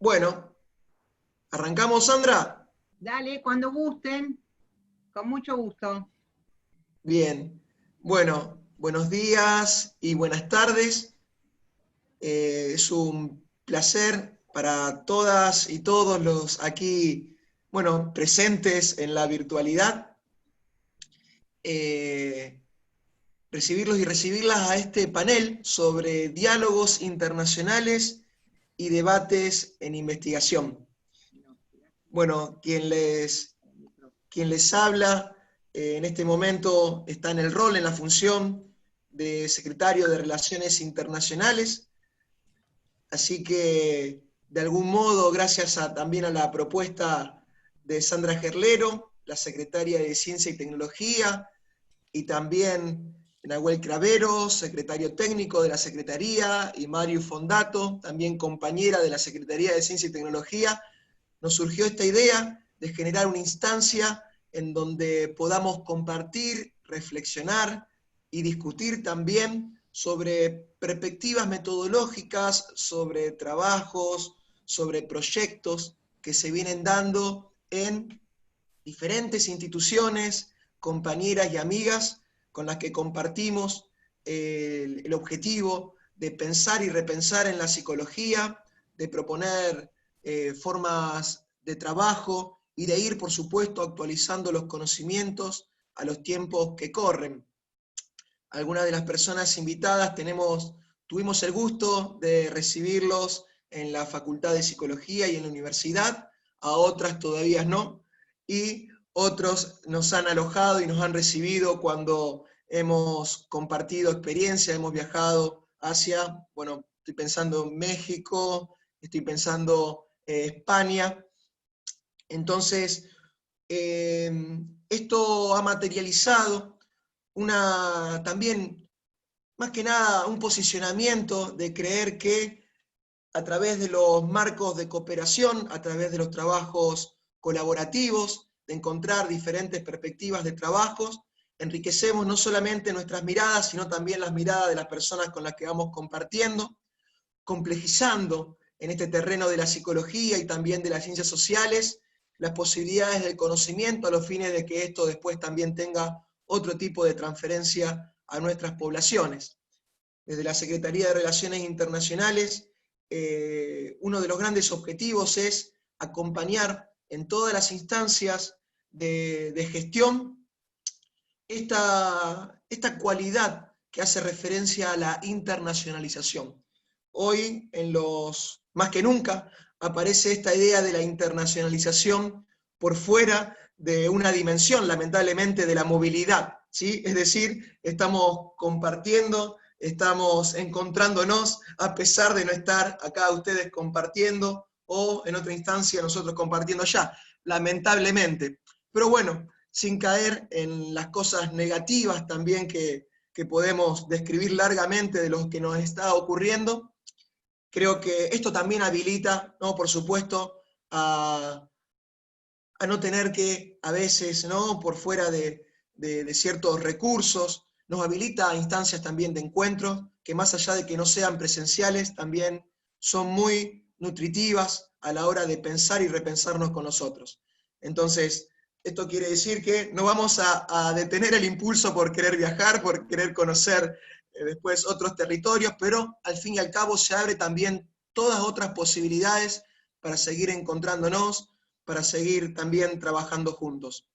Bueno, ¿arrancamos, Sandra? Dale, cuando gusten, con mucho gusto. Bien. Bueno, buenos días y buenas tardes. Es un placer para todas y todos los aquí, bueno, presentes en la virtualidad, eh, recibirlos y recibirlas a este panel sobre diálogos internacionales y debates en investigación. Bueno, quien les habla en este momento está en el rol, en la función de secretario de Relaciones Internacionales, así que de algún modo, gracias también a la propuesta de Sandra Gerlero, la secretaria de Ciencia y Tecnología, y también Nahuel Cravero, secretario técnico de la Secretaría, y Mario Fondato, también compañera de la Secretaría de Ciencia y Tecnología, nos surgió esta idea de generar una instancia en donde podamos compartir, reflexionar y discutir también sobre perspectivas metodológicas, sobre trabajos, sobre proyectos que se vienen dando en diferentes instituciones, compañeras y amigas con las que compartimos el objetivo de pensar y repensar en la psicología, de proponer formas de trabajo y de ir, por supuesto, actualizando los conocimientos a los tiempos que corren. Algunas de las personas invitadas tuvimos el gusto de recibirlos en la Facultad de Psicología y en la universidad, a otras todavía no, y otros nos han alojado y nos han recibido cuando hemos compartido experiencia, hemos viajado hacia, bueno, estoy pensando en México, estoy pensando en España. Entonces, esto ha materializado también, más que nada, un posicionamiento de creer que a través de los marcos de cooperación, a través de los trabajos colaborativos, de encontrar diferentes perspectivas de trabajos, enriquecemos no solamente nuestras miradas, sino también las miradas de las personas con las que vamos compartiendo, complejizando en este terreno de la psicología y también de las ciencias sociales las posibilidades del conocimiento a los fines de que esto después también tenga otro tipo de transferencia a nuestras poblaciones. Desde la Secretaría de Relaciones Internacionales, uno de los grandes objetivos es acompañar en todas las instancias de gestión esta cualidad que hace referencia a la internacionalización. Hoy, más que nunca, aparece esta idea de la internacionalización por fuera de una dimensión, lamentablemente, de la movilidad, ¿sí? Es decir, estamos compartiendo, estamos encontrándonos, a pesar de no estar acá ustedes compartiendo, o en otra instancia nosotros compartiendo ya, lamentablemente. Pero bueno, sin caer en las cosas negativas también que podemos describir largamente de lo que nos está ocurriendo, creo que esto también habilita, ¿no? Por supuesto, a no tener que, a veces, ¿no? Por fuera de ciertos recursos, nos habilita a instancias también de encuentro, que más allá de que no sean presenciales, también son muy nutritivas a la hora de pensar y repensarnos con nosotros. Entonces, esto quiere decir que no vamos a detener el impulso por querer viajar, por querer conocer después otros territorios, pero al fin y al cabo se abre también todas otras posibilidades para seguir encontrándonos, para seguir también trabajando juntos.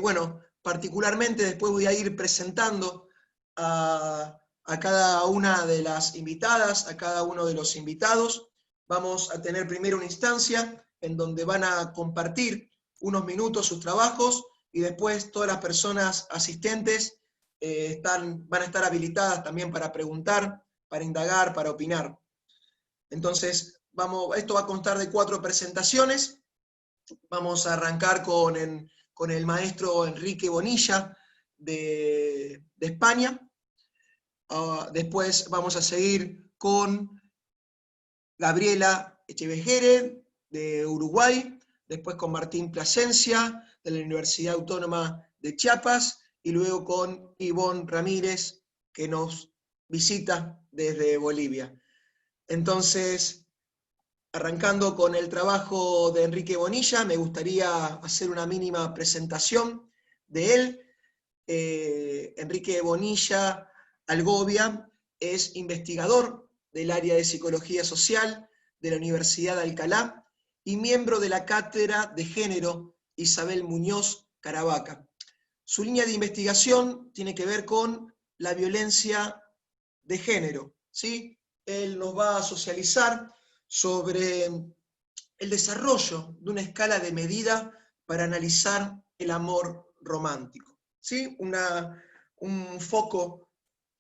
Bueno, particularmente después voy a ir presentando a cada una de las invitadas, a cada uno de los invitados. Vamos a tener primero una instancia en donde van a compartir unos minutos sus trabajos y después todas las personas asistentes van a estar habilitadas también para preguntar, para indagar, para opinar. Entonces, esto va a constar de 4 presentaciones. Vamos a arrancar con el maestro Enrique Bonilla de España. Después vamos a seguir con Gabriela Echevejere de Uruguay, después con Martín Plasencia de la Universidad Autónoma de Chiapas y luego con Ivonne Ramírez, que nos visita desde Bolivia. Entonces, arrancando con el trabajo de Enrique Bonilla, me gustaría hacer una mínima presentación de él. Enrique Bonilla Algovia es investigador del área de Psicología Social de la Universidad de Alcalá y miembro de la Cátedra de Género Isabel Muñoz Caravaca. Su línea de investigación tiene que ver con la violencia de género, ¿sí? Él nos va a socializar sobre el desarrollo de una escala de medida para analizar el amor romántico, ¿sí? Un foco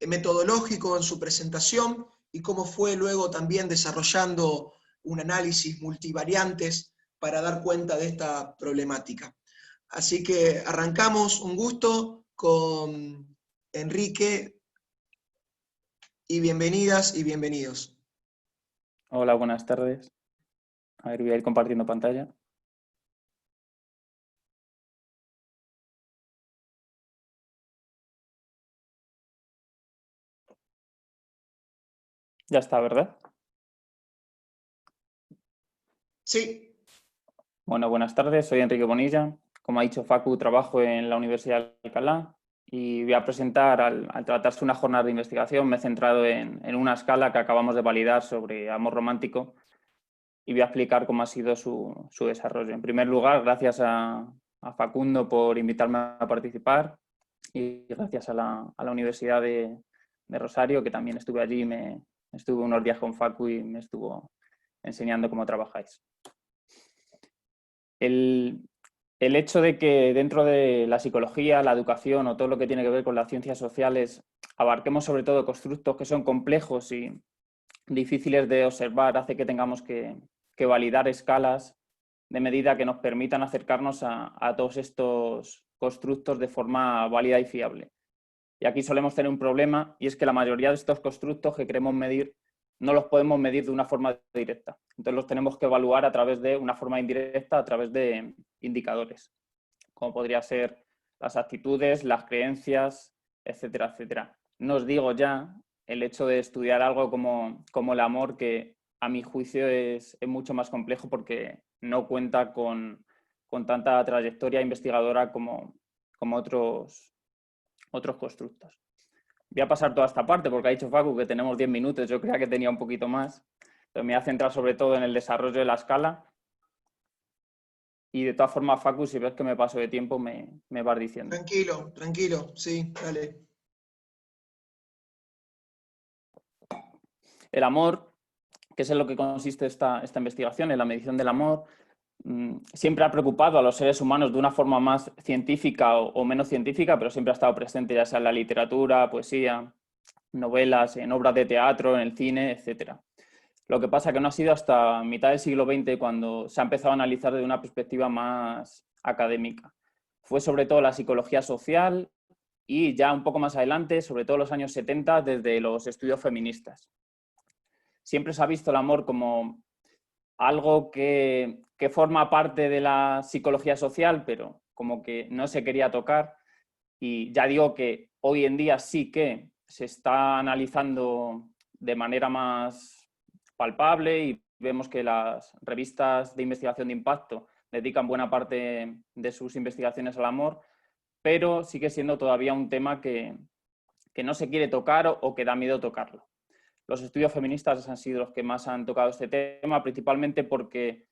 metodológico en su presentación y cómo fue luego también desarrollando un análisis multivariantes para dar cuenta de esta problemática. Así que arrancamos, un gusto, con Enrique, y bienvenidas y bienvenidos. Hola, buenas tardes. A ver, voy a ir compartiendo pantalla. Ya está, ¿verdad? Sí. Bueno, buenas tardes. Soy Enrique Bonilla. Como ha dicho Facu, trabajo en la Universidad de Alcalá y voy a presentar, al tratarse una jornada de investigación, me he centrado en una escala que acabamos de validar sobre amor romántico y voy a explicar cómo ha sido su desarrollo. En primer lugar, gracias a Facundo por invitarme a participar y gracias a la Universidad de Rosario, que también estuve allí, estuve unos días con Facu y me estuvo enseñando cómo trabajáis. El hecho de que dentro de la psicología, la educación o todo lo que tiene que ver con las ciencias sociales abarquemos sobre todo constructos que son complejos y difíciles de observar hace que tengamos que validar escalas de medida que nos permitan acercarnos a todos estos constructos de forma válida y fiable. Y aquí solemos tener un problema y es que la mayoría de estos constructos que queremos medir no los podemos medir de una forma directa. Entonces los tenemos que evaluar a través de una forma indirecta, a través de indicadores, como podría ser las actitudes, las creencias, etcétera, etcétera. No os digo ya el hecho de estudiar algo como el amor, que a mi juicio es mucho más complejo porque no cuenta con tanta trayectoria investigadora como otros constructos. Voy a pasar toda esta parte porque ha dicho Facu que tenemos 10 minutos, yo creía que tenía un poquito más. Pero me voy a centrar sobre todo en el desarrollo de la escala. Y de todas formas, Facu, si ves que me paso de tiempo, me vas diciendo. Tranquilo, tranquilo, sí, dale. El amor, que es en lo que consiste esta investigación, en la medición del amor, siempre ha preocupado a los seres humanos de una forma más científica o menos científica, pero siempre ha estado presente ya sea en la literatura, poesía, novelas, en obras de teatro, en el cine, etc. Lo que pasa es que no ha sido hasta mitad del siglo XX cuando se ha empezado a analizar desde una perspectiva más académica. Fue sobre todo la psicología social y ya un poco más adelante, sobre todo los años 70, desde los estudios feministas. Siempre se ha visto el amor como algo que forma parte de la psicología social, pero como que no se quería tocar. Y ya digo que hoy en día sí que se está analizando de manera más palpable y vemos que las revistas de investigación de impacto dedican buena parte de sus investigaciones al amor, pero sigue siendo todavía un tema que no se quiere tocar o que da miedo tocarlo. Los estudios feministas han sido los que más han tocado este tema, principalmente porque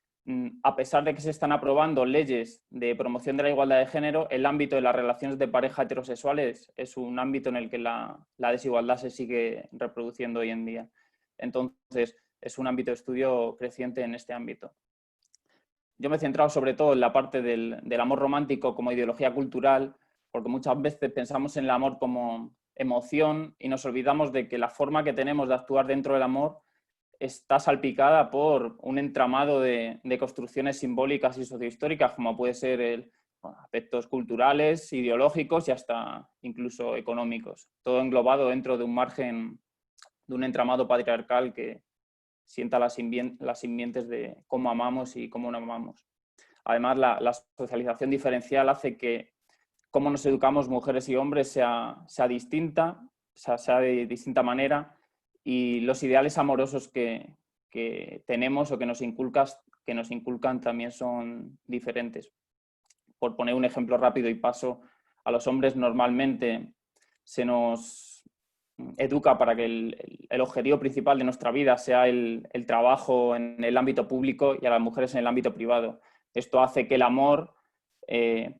a pesar de que se están aprobando leyes de promoción de la igualdad de género, el ámbito de las relaciones de pareja heterosexuales es un ámbito en el que la desigualdad se sigue reproduciendo hoy en día. Entonces, es un ámbito de estudio creciente en este ámbito. Yo me he centrado sobre todo en la parte del amor romántico como ideología cultural, porque muchas veces pensamos en el amor como emoción y nos olvidamos de que la forma que tenemos de actuar dentro del amor está salpicada por un entramado de construcciones simbólicas y sociohistóricas, como puede ser aspectos culturales, ideológicos y hasta incluso económicos. Todo englobado dentro de un margen, de un entramado patriarcal que sienta las simientes de cómo amamos y cómo no amamos. Además, la socialización diferencial hace que cómo nos educamos mujeres y hombres sea distinta, sea de distinta manera, y los ideales amorosos que que tenemos o que nos inculcan también son diferentes. Por poner un ejemplo rápido y paso, a los hombres normalmente se nos educa para que el objetivo principal de nuestra vida sea el trabajo en el ámbito público y a las mujeres en el ámbito privado. Esto hace que el amor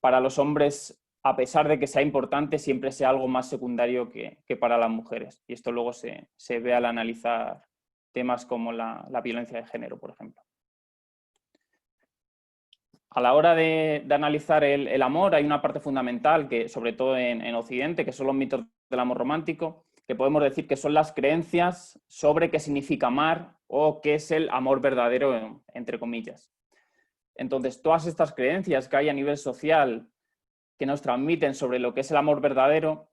para los hombres, a pesar de que sea importante, siempre sea algo más secundario que para las mujeres. Y esto luego se ve al analizar temas como la violencia de género, por ejemplo. A la hora de analizar el amor hay una parte fundamental, que sobre todo en Occidente, que son los mitos del amor romántico, que podemos decir que son las creencias sobre qué significa amar o qué es el amor verdadero, entre comillas. Entonces, todas estas creencias que hay a nivel social que nos transmiten sobre lo que es el amor verdadero,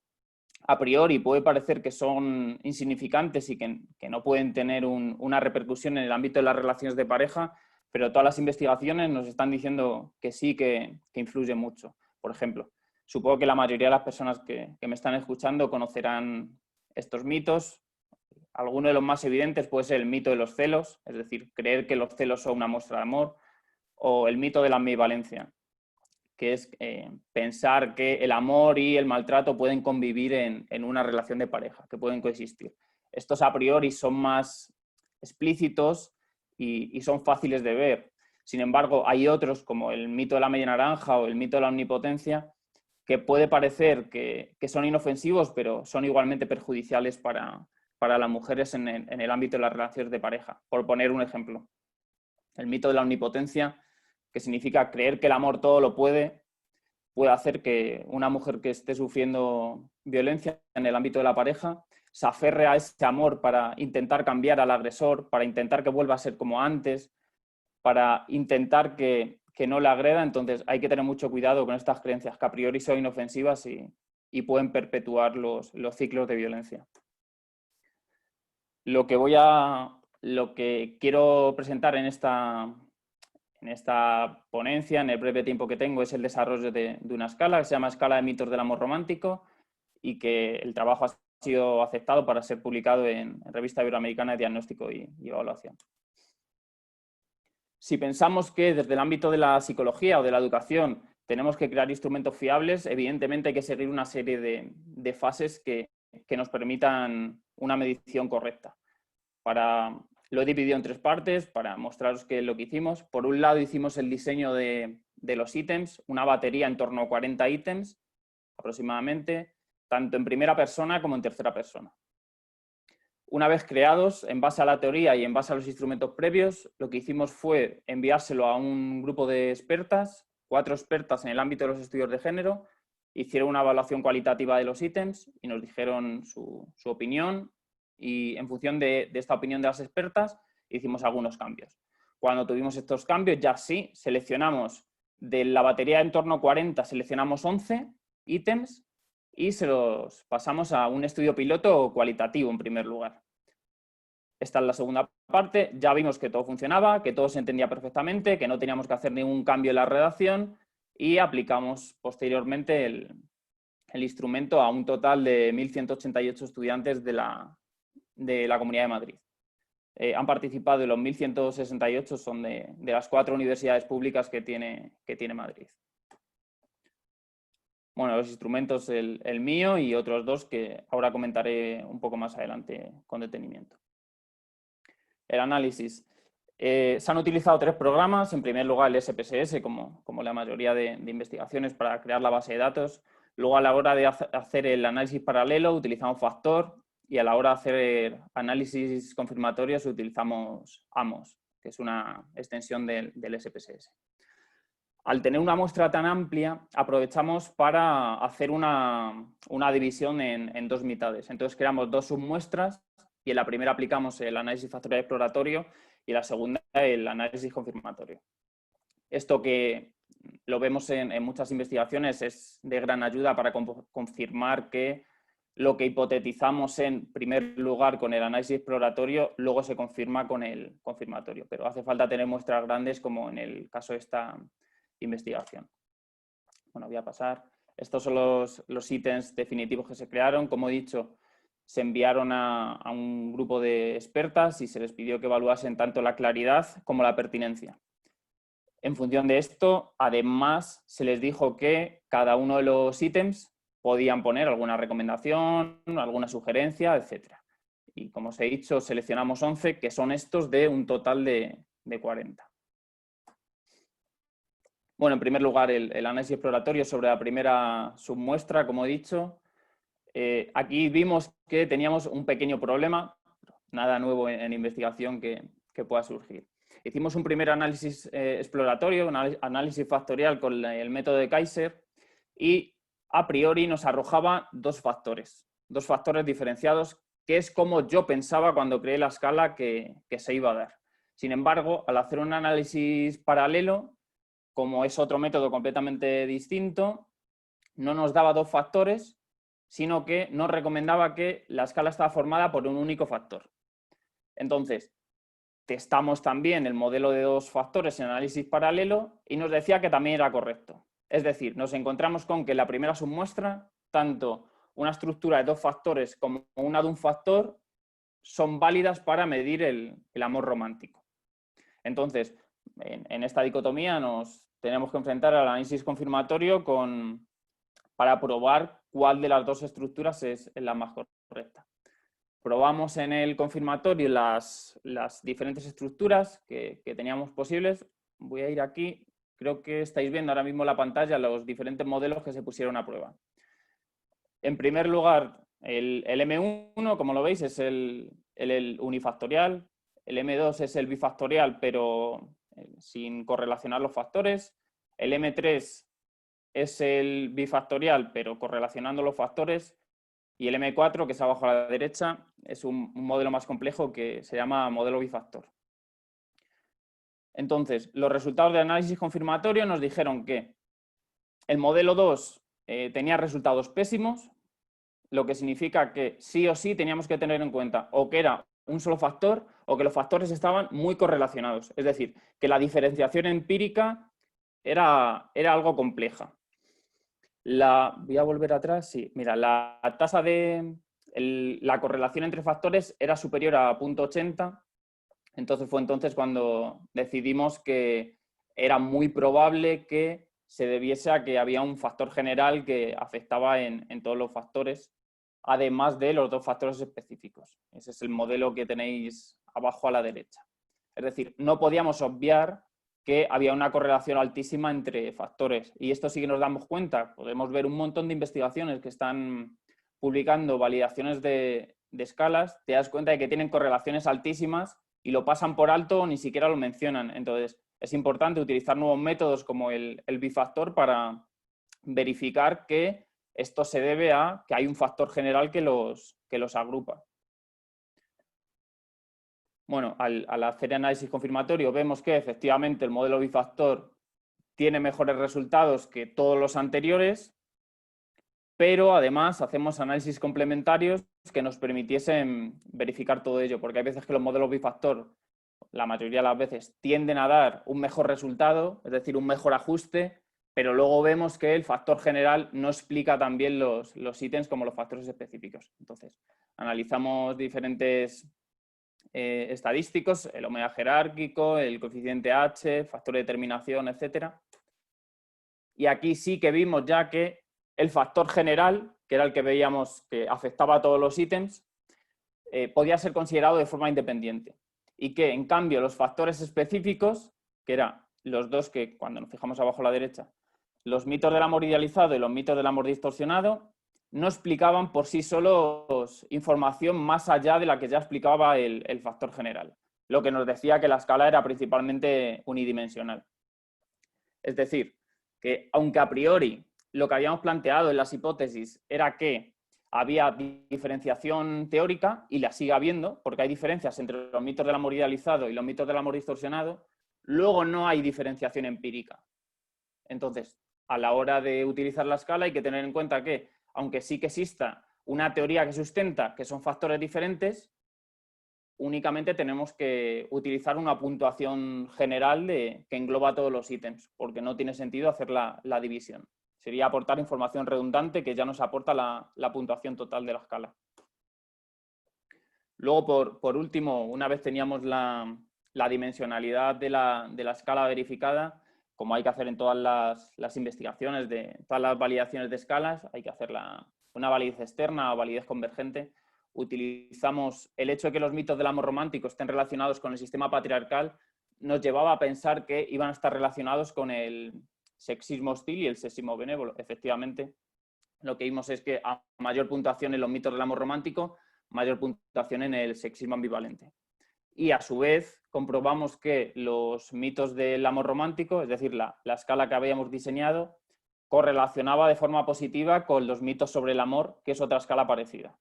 a priori puede parecer que son insignificantes y que no pueden tener una repercusión en el ámbito de las relaciones de pareja, pero todas las investigaciones nos están diciendo que sí, que influye mucho. Por ejemplo, supongo que la mayoría de las personas que me están escuchando conocerán estos mitos. Alguno de los más evidentes puede ser el mito de los celos, es decir, creer que los celos son una muestra de amor, o el mito de la ambivalencia, que es pensar que el amor y el maltrato pueden convivir en una relación de pareja, que pueden coexistir. Estos a priori son más explícitos y son fáciles de ver. Sin embargo, hay otros, como el mito de la media naranja o el mito de la omnipotencia, que puede parecer que son inofensivos, pero son igualmente perjudiciales para las mujeres en el ámbito de las relaciones de pareja. Por poner un ejemplo, el mito de la omnipotencia, que significa creer que el amor todo lo puede hacer que una mujer que esté sufriendo violencia en el ámbito de la pareja se aferre a ese amor para intentar cambiar al agresor, para intentar que vuelva a ser como antes, para intentar que no le agreda. Entonces hay que tener mucho cuidado con estas creencias que a priori son inofensivas y pueden perpetuar los ciclos de violencia. Lo que quiero presentar en esta ponencia, en el breve tiempo que tengo, es el desarrollo de una escala que se llama Escala de mitos del amor romántico y que el trabajo ha sido aceptado para ser publicado en Revista Iberoamericana de Diagnóstico y Evaluación. Si pensamos que desde el ámbito de la psicología o de la educación tenemos que crear instrumentos fiables, evidentemente hay que seguir una serie de fases que nos permitan una medición correcta. Lo he dividido en tres partes para mostraros qué es lo que hicimos. Por un lado hicimos el diseño de los ítems, una batería en torno a 40 ítems aproximadamente, tanto en primera persona como en tercera persona. Una vez creados, en base a la teoría y en base a los instrumentos previos, lo que hicimos fue enviárselo a un grupo de expertas, 4 expertas en el ámbito de los estudios de género, hicieron una evaluación cualitativa de los ítems y nos dijeron su opinión, y en función de esta opinión de las expertas hicimos algunos cambios. Cuando tuvimos estos cambios, ya sí, seleccionamos de la batería en torno a 40, seleccionamos 11 ítems y se los pasamos a un estudio piloto cualitativo en primer lugar. Esta es la segunda parte. Ya vimos que todo funcionaba, que todo se entendía perfectamente, que no teníamos que hacer ningún cambio en la redacción y aplicamos posteriormente el instrumento a un total de 1.188 estudiantes de la Comunidad de Madrid. Han participado de los 1.168, son de las 4 universidades públicas que tiene Madrid. Bueno, los instrumentos, el mío y otros 2 que ahora comentaré un poco más adelante con detenimiento. El análisis. Se han utilizado 3 programas. En primer lugar, el SPSS, como la mayoría de investigaciones, para crear la base de datos. Luego, a la hora de hacer el análisis paralelo, utilizamos Factor. Y a la hora de hacer análisis confirmatorios utilizamos AMOS, que es una extensión del SPSS. Al tener una muestra tan amplia, aprovechamos para hacer una división en 2 mitades. Entonces creamos 2 submuestras y en la primera aplicamos el análisis factorial exploratorio y en la segunda el análisis confirmatorio. Esto, que lo vemos en muchas investigaciones, es de gran ayuda para confirmar que lo que hipotetizamos en primer lugar con el análisis exploratorio luego se confirma con el confirmatorio, pero hace falta tener muestras grandes como en el caso de esta investigación. Bueno, voy a pasar. Estos son los ítems definitivos que se crearon. Como he dicho, se enviaron a un grupo de expertas y se les pidió que evaluasen tanto la claridad como la pertinencia. En función de esto, además, se les dijo que cada uno de los ítems podían poner alguna recomendación, alguna sugerencia, etc. Y como os he dicho, seleccionamos 11, que son estos de un total de 40. Bueno, en primer lugar, el análisis exploratorio sobre la primera submuestra, como he dicho. Aquí vimos que teníamos un pequeño problema, nada nuevo en investigación que pueda surgir. Hicimos un primer análisis exploratorio, un análisis factorial con el método de Kaiser y a priori nos arrojaba dos factores diferenciados, que es como yo pensaba cuando creé la escala que se iba a dar. Sin embargo, al hacer un análisis paralelo, como es otro método completamente distinto, no nos daba dos factores, sino que nos recomendaba que la escala estaba formada por un único factor. Entonces, testamos también el modelo de dos factores en análisis paralelo y nos decía que también era correcto. Es decir, nos encontramos con que la primera submuestra, tanto una estructura de dos factores como una de un factor, son válidas para medir el amor romántico. Entonces, en esta dicotomía nos tenemos que enfrentar al análisis confirmatorio para probar cuál de las dos estructuras es la más correcta. Probamos en el confirmatorio las diferentes estructuras que teníamos posibles. Voy a ir aquí. Creo que estáis viendo ahora mismo en la pantalla los diferentes modelos que se pusieron a prueba. En primer lugar, el M1, como lo veis, es el unifactorial. El M2 es el bifactorial, pero sin correlacionar los factores. El M3 es el bifactorial, pero correlacionando los factores. Y el M4, que es abajo a la derecha, es un modelo más complejo que se llama modelo bifactor. Entonces, los resultados del análisis confirmatorio nos dijeron que el modelo 2 tenía resultados pésimos, lo que significa que sí o sí teníamos que tener en cuenta o que era un solo factor o que los factores estaban muy correlacionados. Es decir, que la diferenciación empírica era algo compleja. Voy a volver atrás, sí. Mira, la tasa de la correlación entre factores era superior a 0,80. Entonces fue entonces cuando decidimos que era muy probable que se debiese a que había un factor general que afectaba en todos los factores, además de los dos factores específicos. Ese es el modelo que tenéis abajo a la derecha. Es decir, no podíamos obviar que había una correlación altísima entre factores. Y esto sí que nos damos cuenta. Podemos ver un montón de investigaciones que están publicando validaciones de escalas. Te das cuenta de que tienen correlaciones altísimas y lo pasan por alto o ni siquiera lo mencionan. Entonces, es importante utilizar nuevos métodos como el bifactor para verificar que esto se debe a que hay un factor general que los agrupa. Bueno, al hacer análisis confirmatorio vemos que efectivamente el modelo bifactor tiene mejores resultados que todos los anteriores, pero además hacemos análisis complementarios que nos permitiesen verificar todo ello, porque hay veces que los modelos bifactor, la mayoría de las veces, tienden a dar un mejor resultado, es decir, un mejor ajuste, pero luego vemos que el factor general no explica tan bien los ítems como los factores específicos. Entonces, analizamos diferentes estadísticos, el omega jerárquico, el coeficiente H, factor de determinación, etc. Y aquí sí que vimos ya que el factor general, que era el que veíamos que afectaba a todos los ítems, podía ser considerado de forma independiente. Y que, en cambio, los factores específicos, que eran los dos que, cuando nos fijamos abajo a la derecha, los mitos del amor idealizado y los mitos del amor distorsionado, no explicaban por sí solos información más allá de la que ya explicaba el factor general, lo que nos decía que la escala era principalmente unidimensional. Es decir, que aunque a priori lo que habíamos planteado en las hipótesis era que había diferenciación teórica, y la sigue habiendo, porque hay diferencias entre los mitos del amor idealizado y los mitos del amor distorsionado, luego no hay diferenciación empírica. Entonces, a la hora de utilizar la escala hay que tener en cuenta que, aunque sí que exista una teoría que sustenta que son factores diferentes, únicamente tenemos que utilizar una puntuación general que engloba todos los ítems, porque no tiene sentido hacer la división. Sería aportar información redundante que ya nos aporta la puntuación total de la escala. Luego, por último, una vez teníamos la dimensionalidad de la escala verificada, como hay que hacer en todas las investigaciones, todas las validaciones de escalas, hay que hacer una validez externa o validez convergente. Utilizamos el hecho de que los mitos del amor romántico estén relacionados con el sistema patriarcal, nos llevaba a pensar que iban a estar relacionados con el sexismo hostil y el sexismo benévolo. Efectivamente, lo que vimos es que a mayor puntuación en los mitos del amor romántico, mayor puntuación en el sexismo ambivalente. Y a su vez comprobamos que los mitos del amor romántico, es decir, la escala que habíamos diseñado, correlacionaba de forma positiva con los mitos sobre el amor, que es otra escala parecida.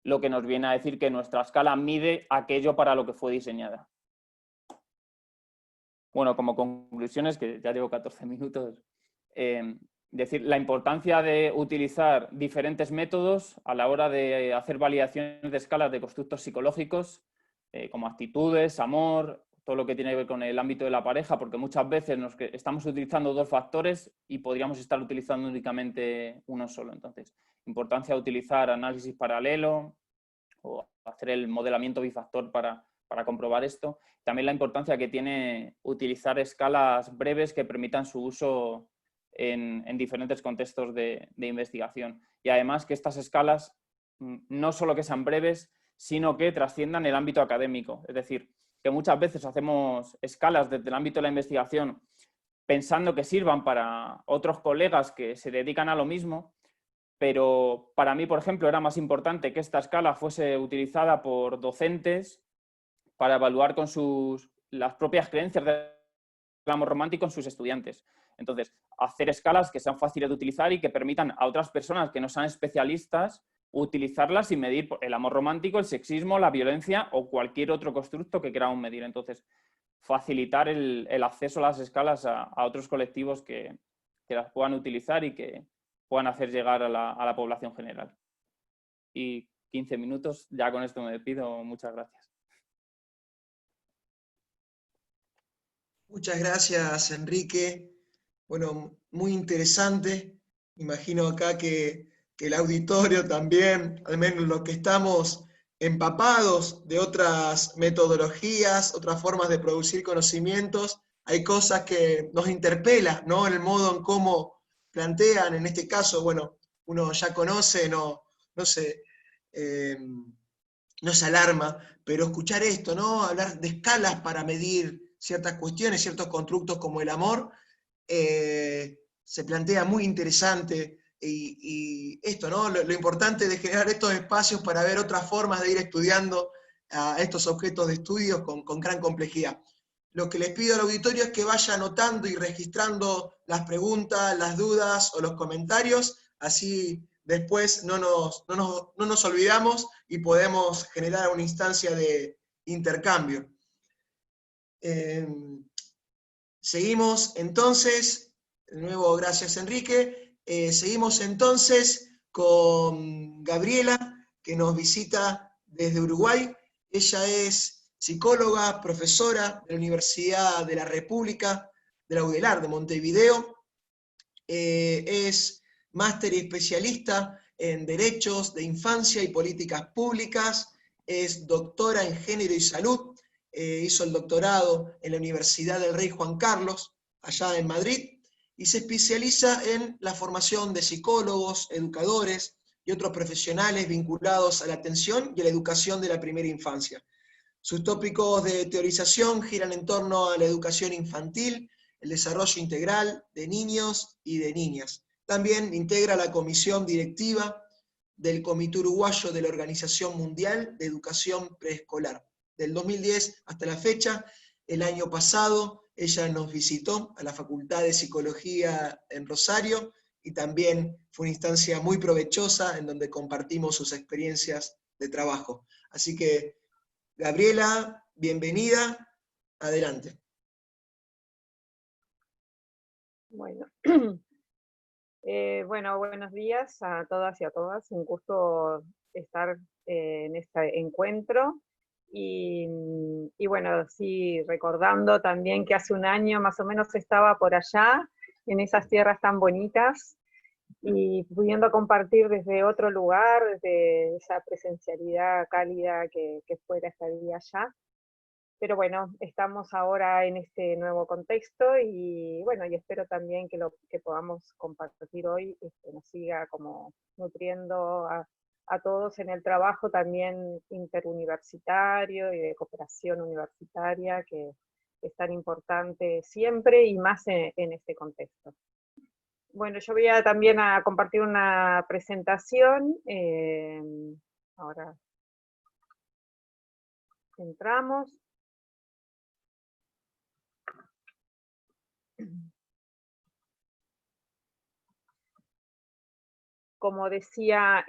Lo que nos viene a decir que nuestra escala mide aquello para lo que fue diseñada. Bueno, como conclusiones, que ya llevo 14 minutos, decir la importancia de utilizar diferentes métodos a la hora de hacer validaciones de escalas de constructos psicológicos, como actitudes, amor, todo lo que tiene que ver con el ámbito de la pareja, porque muchas veces estamos utilizando dos factores y podríamos estar utilizando únicamente uno solo. Entonces, importancia de utilizar análisis paralelo o hacer el modelamiento bifactor para comprobar esto. También la importancia que tiene utilizar escalas breves que permitan su uso en diferentes contextos de investigación. Y además que estas escalas no solo que sean breves, sino que trasciendan el ámbito académico. Es decir, que muchas veces hacemos escalas desde el ámbito de la investigación pensando que sirvan para otros colegas que se dedican a lo mismo, pero para mí, por ejemplo, era más importante que esta escala fuese utilizada por docentes para evaluar con las propias creencias del amor romántico en sus estudiantes. Entonces, hacer escalas que sean fáciles de utilizar y que permitan a otras personas que no sean especialistas utilizarlas y medir el amor romántico, el sexismo, la violencia o cualquier otro constructo que queramos medir. Entonces, facilitar el acceso a las escalas a otros colectivos que las puedan utilizar y que puedan hacer llegar a la población general. Y 15 minutos, ya con esto me despido. Muchas gracias. Muchas gracias, Enrique. Bueno, muy interesante. Imagino acá que el auditorio también, al menos los que estamos empapados de otras metodologías, otras formas de producir conocimientos, hay cosas que nos interpelan, ¿no? En el modo en cómo plantean, en este caso, bueno, uno ya conoce, no se alarma, pero escuchar esto, ¿no? Hablar de escalas para medir ciertas cuestiones, ciertos constructos como el amor, se plantea muy interesante, y esto, ¿no? Lo importante de generar estos espacios para ver otras formas de ir estudiando a estos objetos de estudio con gran complejidad. Lo que les pido al auditorio es que vaya anotando y registrando las preguntas, las dudas o los comentarios, así después no nos olvidamos y podemos generar una instancia de intercambio. Seguimos entonces, de nuevo gracias Enrique, seguimos entonces con Gabriela, que nos visita desde Uruguay. Ella es psicóloga, profesora de la Universidad de la República de la UDELAR de Montevideo, es máster y especialista en Derechos de Infancia y Políticas Públicas, es doctora en Género y Salud, hizo el doctorado en la Universidad del Rey Juan Carlos, allá en Madrid, y se especializa en la formación de psicólogos, educadores y otros profesionales vinculados a la atención y a la educación de la primera infancia. Sus tópicos de teorización giran en torno a la educación infantil, el desarrollo integral de niños y de niñas. También integra la comisión directiva del Comité Uruguayo de la Organización Mundial de Educación Preescolar. Del 2010 hasta la fecha, el año pasado, ella nos visitó a la Facultad de Psicología en Rosario, y también fue una instancia muy provechosa en donde compartimos sus experiencias de trabajo. Así que, Gabriela, bienvenida, adelante. Bueno, bueno, buenos días a todas y a todas. Un gusto estar en este encuentro. Y bueno, sí, recordando también que hace un año más o menos estaba por allá, en esas tierras tan bonitas. y pudiendo compartir desde otro lugar, desde esa presencialidad cálida que fue la estadía allá. Pero bueno, estamos ahora en este nuevo contexto y bueno, y espero también que lo que podamos compartir hoy nos siga como nutriendo a todos en el trabajo también interuniversitario y de cooperación universitaria, que es tan importante siempre y más en este contexto. Bueno, yo voy también a compartir una presentación. Ahora entramos. Como decía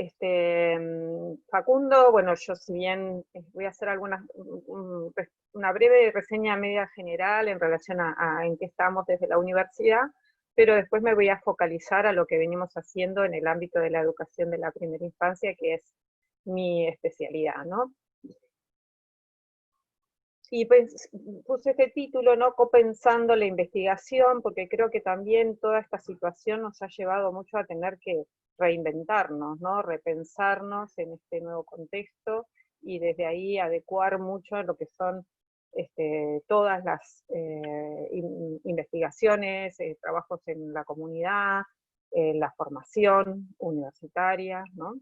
Facundo, bueno, yo si bien voy a hacer una breve reseña media general en relación a en qué estamos desde la universidad, pero después me voy a focalizar a lo que venimos haciendo en el ámbito de la educación de la primera infancia, que es mi especialidad, ¿no? Y pues puse este título, ¿no? Copensando la investigación, porque creo que también toda esta situación nos ha llevado mucho a tener que reinventarnos, ¿no? Repensarnos en este nuevo contexto y desde ahí adecuar mucho a lo que son todas las investigaciones, trabajos en la comunidad, la formación universitaria, ¿no?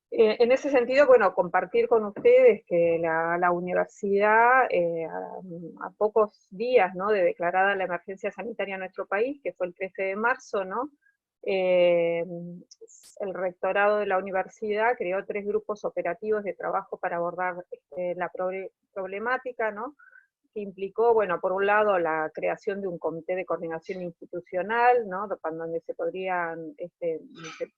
En ese sentido, bueno, compartir con ustedes que la universidad, a pocos días, ¿no?, de declarada la emergencia sanitaria en nuestro país, que fue el 13 de marzo, ¿no?, el rectorado de la universidad creó 3 grupos operativos de trabajo para abordar la problemática, ¿no?, que implicó, bueno, por un lado, la creación de un comité de coordinación institucional, ¿no?, donde se podrían,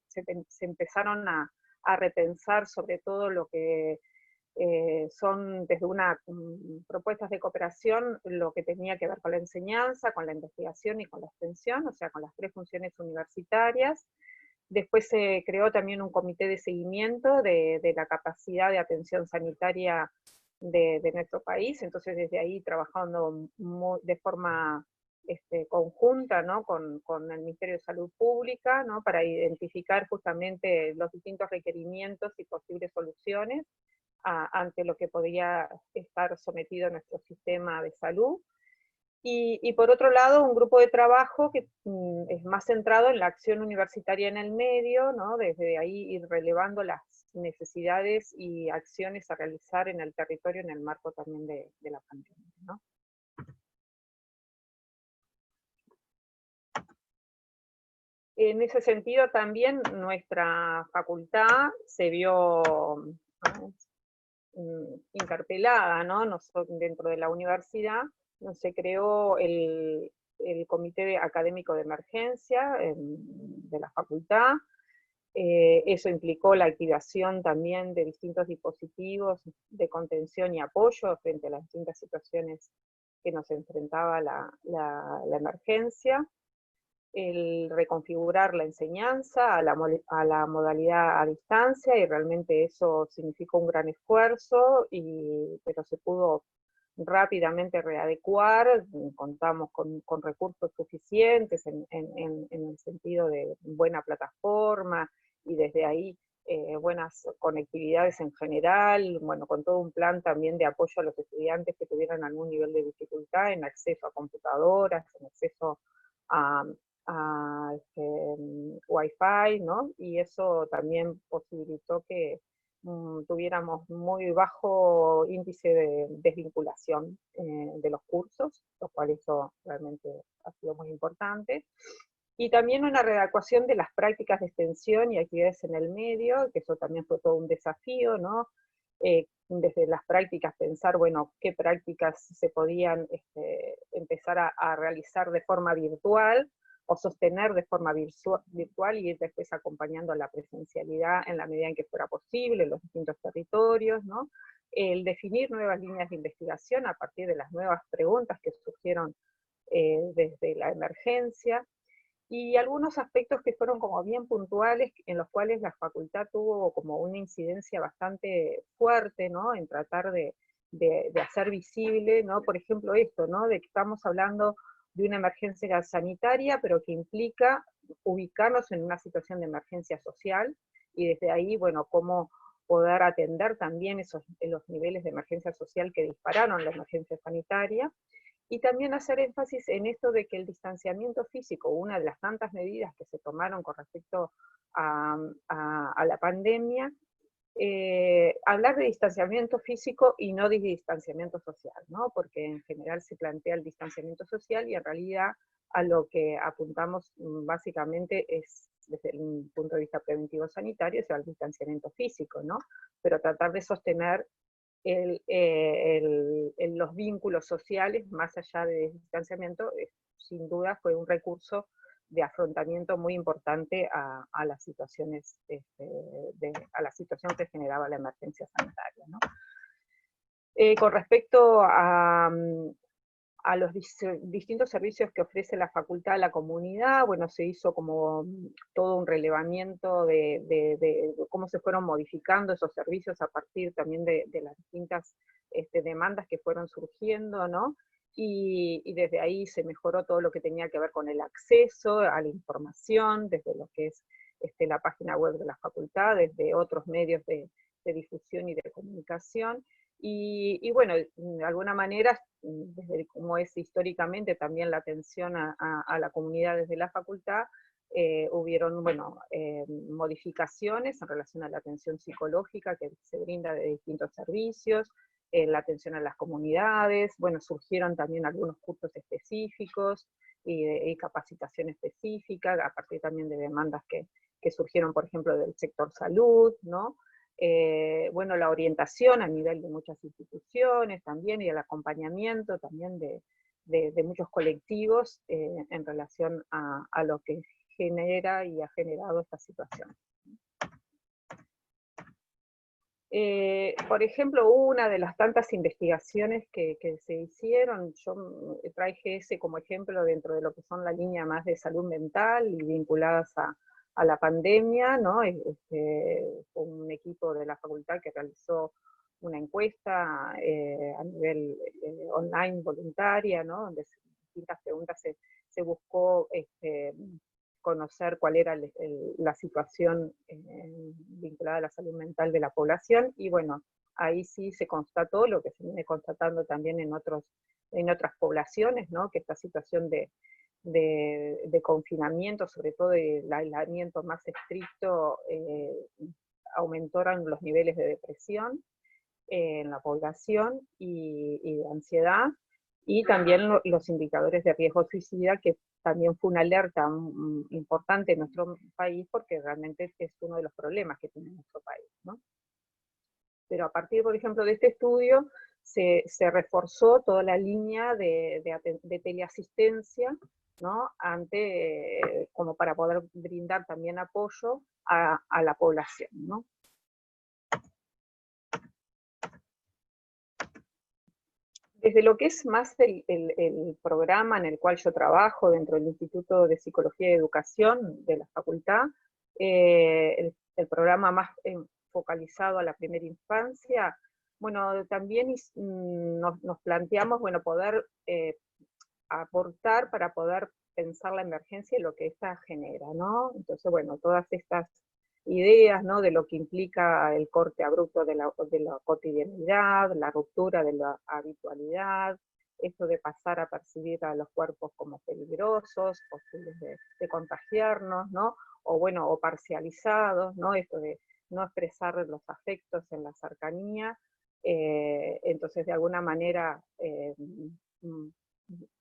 se empezaron a repensar sobre todo lo que son desde propuestas de cooperación, lo que tenía que ver con la enseñanza, con la investigación y con la extensión, o sea, con las 3 funciones universitarias. Después se creó también un comité de seguimiento de la capacidad de atención sanitaria de nuestro país, entonces desde ahí trabajando de forma conjunta, ¿no?, con el Ministerio de Salud Pública, ¿no?, para identificar justamente los distintos requerimientos y posibles soluciones ante lo que podía estar sometido nuestro sistema de salud. Y por otro lado, un grupo de trabajo que es más centrado en la acción universitaria en el medio, ¿no?, desde ahí ir relevando las necesidades y acciones a realizar en el territorio en el marco también de la pandemia, ¿no? En ese sentido también nuestra facultad se vio interpelada, ¿no? Dentro de la universidad se creó el comité académico de emergencia de la facultad. Eso implicó la activación también de distintos dispositivos de contención y apoyo frente a las distintas situaciones que nos enfrentaba la emergencia. El reconfigurar la enseñanza a la modalidad a distancia, y realmente eso significó un gran esfuerzo, pero se pudo rápidamente readecuar, contamos con recursos suficientes en el sentido de buena plataforma, y desde ahí buenas conectividades en general, bueno, con todo un plan también de apoyo a los estudiantes que tuvieran algún nivel de dificultad en acceso a computadoras, en acceso a Wi-Fi, ¿no? Y eso también posibilitó que tuviéramos muy bajo índice de desvinculación de los cursos, lo cual eso realmente ha sido muy importante. Y también una readecuación de las prácticas de extensión y actividades en el medio, que eso también fue todo un desafío, ¿no? Desde las prácticas pensar, bueno, qué prácticas se podían empezar a realizar de forma virtual, o sostener de forma virtual y ir después acompañando la presencialidad en la medida en que fuera posible en los distintos territorios, ¿no? El definir nuevas líneas de investigación a partir de las nuevas preguntas que surgieron desde la emergencia, y algunos aspectos que fueron como bien puntuales, en los cuales la facultad tuvo como una incidencia bastante fuerte, ¿no?, en tratar de hacer visible, ¿no?, por ejemplo esto, ¿no?, de que estamos hablando de una emergencia sanitaria, pero que implica ubicarnos en una situación de emergencia social, y desde ahí, bueno, cómo poder atender también los niveles de emergencia social que dispararon la emergencia sanitaria, y también hacer énfasis en esto de que el distanciamiento físico, una de las tantas medidas que se tomaron con respecto a la pandemia, hablar de distanciamiento físico y no de distanciamiento social, ¿no? Porque en general se plantea el distanciamiento social y en realidad a lo que apuntamos básicamente es, desde el punto de vista preventivo sanitario, es el distanciamiento físico, ¿no? Pero tratar de sostener los vínculos sociales más allá del distanciamiento, sin duda fue un recurso de afrontamiento muy importante a las situaciones, a la situación que generaba la emergencia sanitaria, ¿no? Con respecto a los distintos servicios que ofrece la facultad a la comunidad, bueno, se hizo como todo un relevamiento de cómo se fueron modificando esos servicios a partir también de las distintas demandas que fueron surgiendo, ¿no? Y desde ahí se mejoró todo lo que tenía que ver con el acceso a la información, desde lo que es la página web de la facultad, desde otros medios de difusión y de comunicación. Y bueno, de alguna manera, desde como es históricamente también la atención a la comunidad desde la facultad, hubieron, bueno, modificaciones en relación a la atención psicológica que se brinda de distintos servicios, la atención a las comunidades, bueno, surgieron también algunos cursos específicos y capacitación específica, a partir también de demandas que surgieron, por ejemplo, del sector salud, ¿no? Bueno, la orientación a nivel de muchas instituciones también, y el acompañamiento también de muchos colectivos en relación a lo que genera y ha generado esta situación. Por ejemplo, una de las tantas investigaciones que se hicieron, yo traje ese como ejemplo dentro de lo que son la línea más de salud mental y vinculadas a la pandemia, ¿no? Un equipo de la facultad que realizó una encuesta a nivel online voluntaria, ¿no? Donde distintas preguntas se buscó conocer cuál era la situación vinculada a la salud mental de la población, y bueno, ahí sí se constató lo que se viene constatando también en otras poblaciones, ¿no? Que esta situación de confinamiento, sobre todo el aislamiento más estricto, aumentaron los niveles de depresión en la población y de ansiedad, y también los indicadores de riesgo suicida, que también fue una alerta importante en nuestro país, porque realmente es uno de los problemas que tiene nuestro país, ¿no? Pero a partir, por ejemplo, de este estudio, se reforzó toda la línea de teleasistencia, ¿no? Como para poder brindar también apoyo a la población, ¿no? Desde lo que es más el programa en el cual yo trabajo dentro del Instituto de Psicología y Educación de la facultad, el programa más focalizado a la primera infancia, bueno, también nos planteamos, bueno, poder aportar para poder pensar la emergencia y lo que esta genera, ¿no? Entonces, bueno, todas estas ideas, ¿no? De lo que implica el corte abrupto de la cotidianidad, la ruptura de la habitualidad, esto de pasar a percibir a los cuerpos como peligrosos, posibles de contagiarnos, ¿no? O bueno, o parcializados, ¿no? Esto de no expresar los afectos en la cercanía, entonces de alguna manera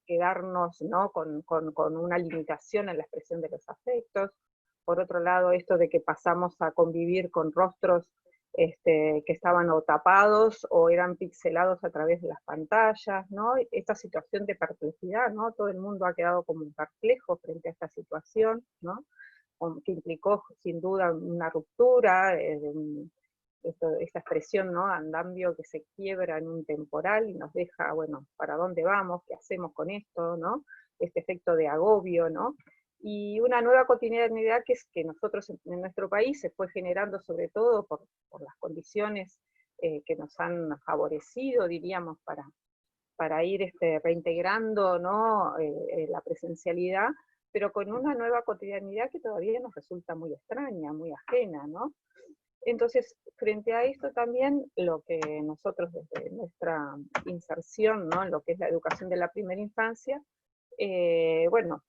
quedarnos, ¿no? con una limitación en la expresión de los afectos. Por otro lado, esto de que pasamos a convivir con rostros que estaban o tapados o eran pixelados a través de las pantallas, ¿no? Esta situación de perplejidad, ¿no? Todo el mundo ha quedado como perplejo frente a esta situación, ¿no? Que implicó sin duda una ruptura, esta expresión, ¿no? Andambio que se quiebra en un temporal y nos deja, bueno, ¿para dónde vamos? ¿Qué hacemos con esto? ¿No? Este efecto de agobio, ¿no? Y una nueva cotidianidad que nosotros en nuestro país se fue generando sobre todo por las condiciones que nos han favorecido, diríamos, para ir reintegrando, ¿no? La presencialidad, pero con una nueva cotidianidad que todavía nos resulta muy extraña, muy ajena, ¿no? Entonces, frente a esto también, lo que nosotros desde nuestra inserción, ¿no?, en lo que es la educación de la primera infancia, bueno,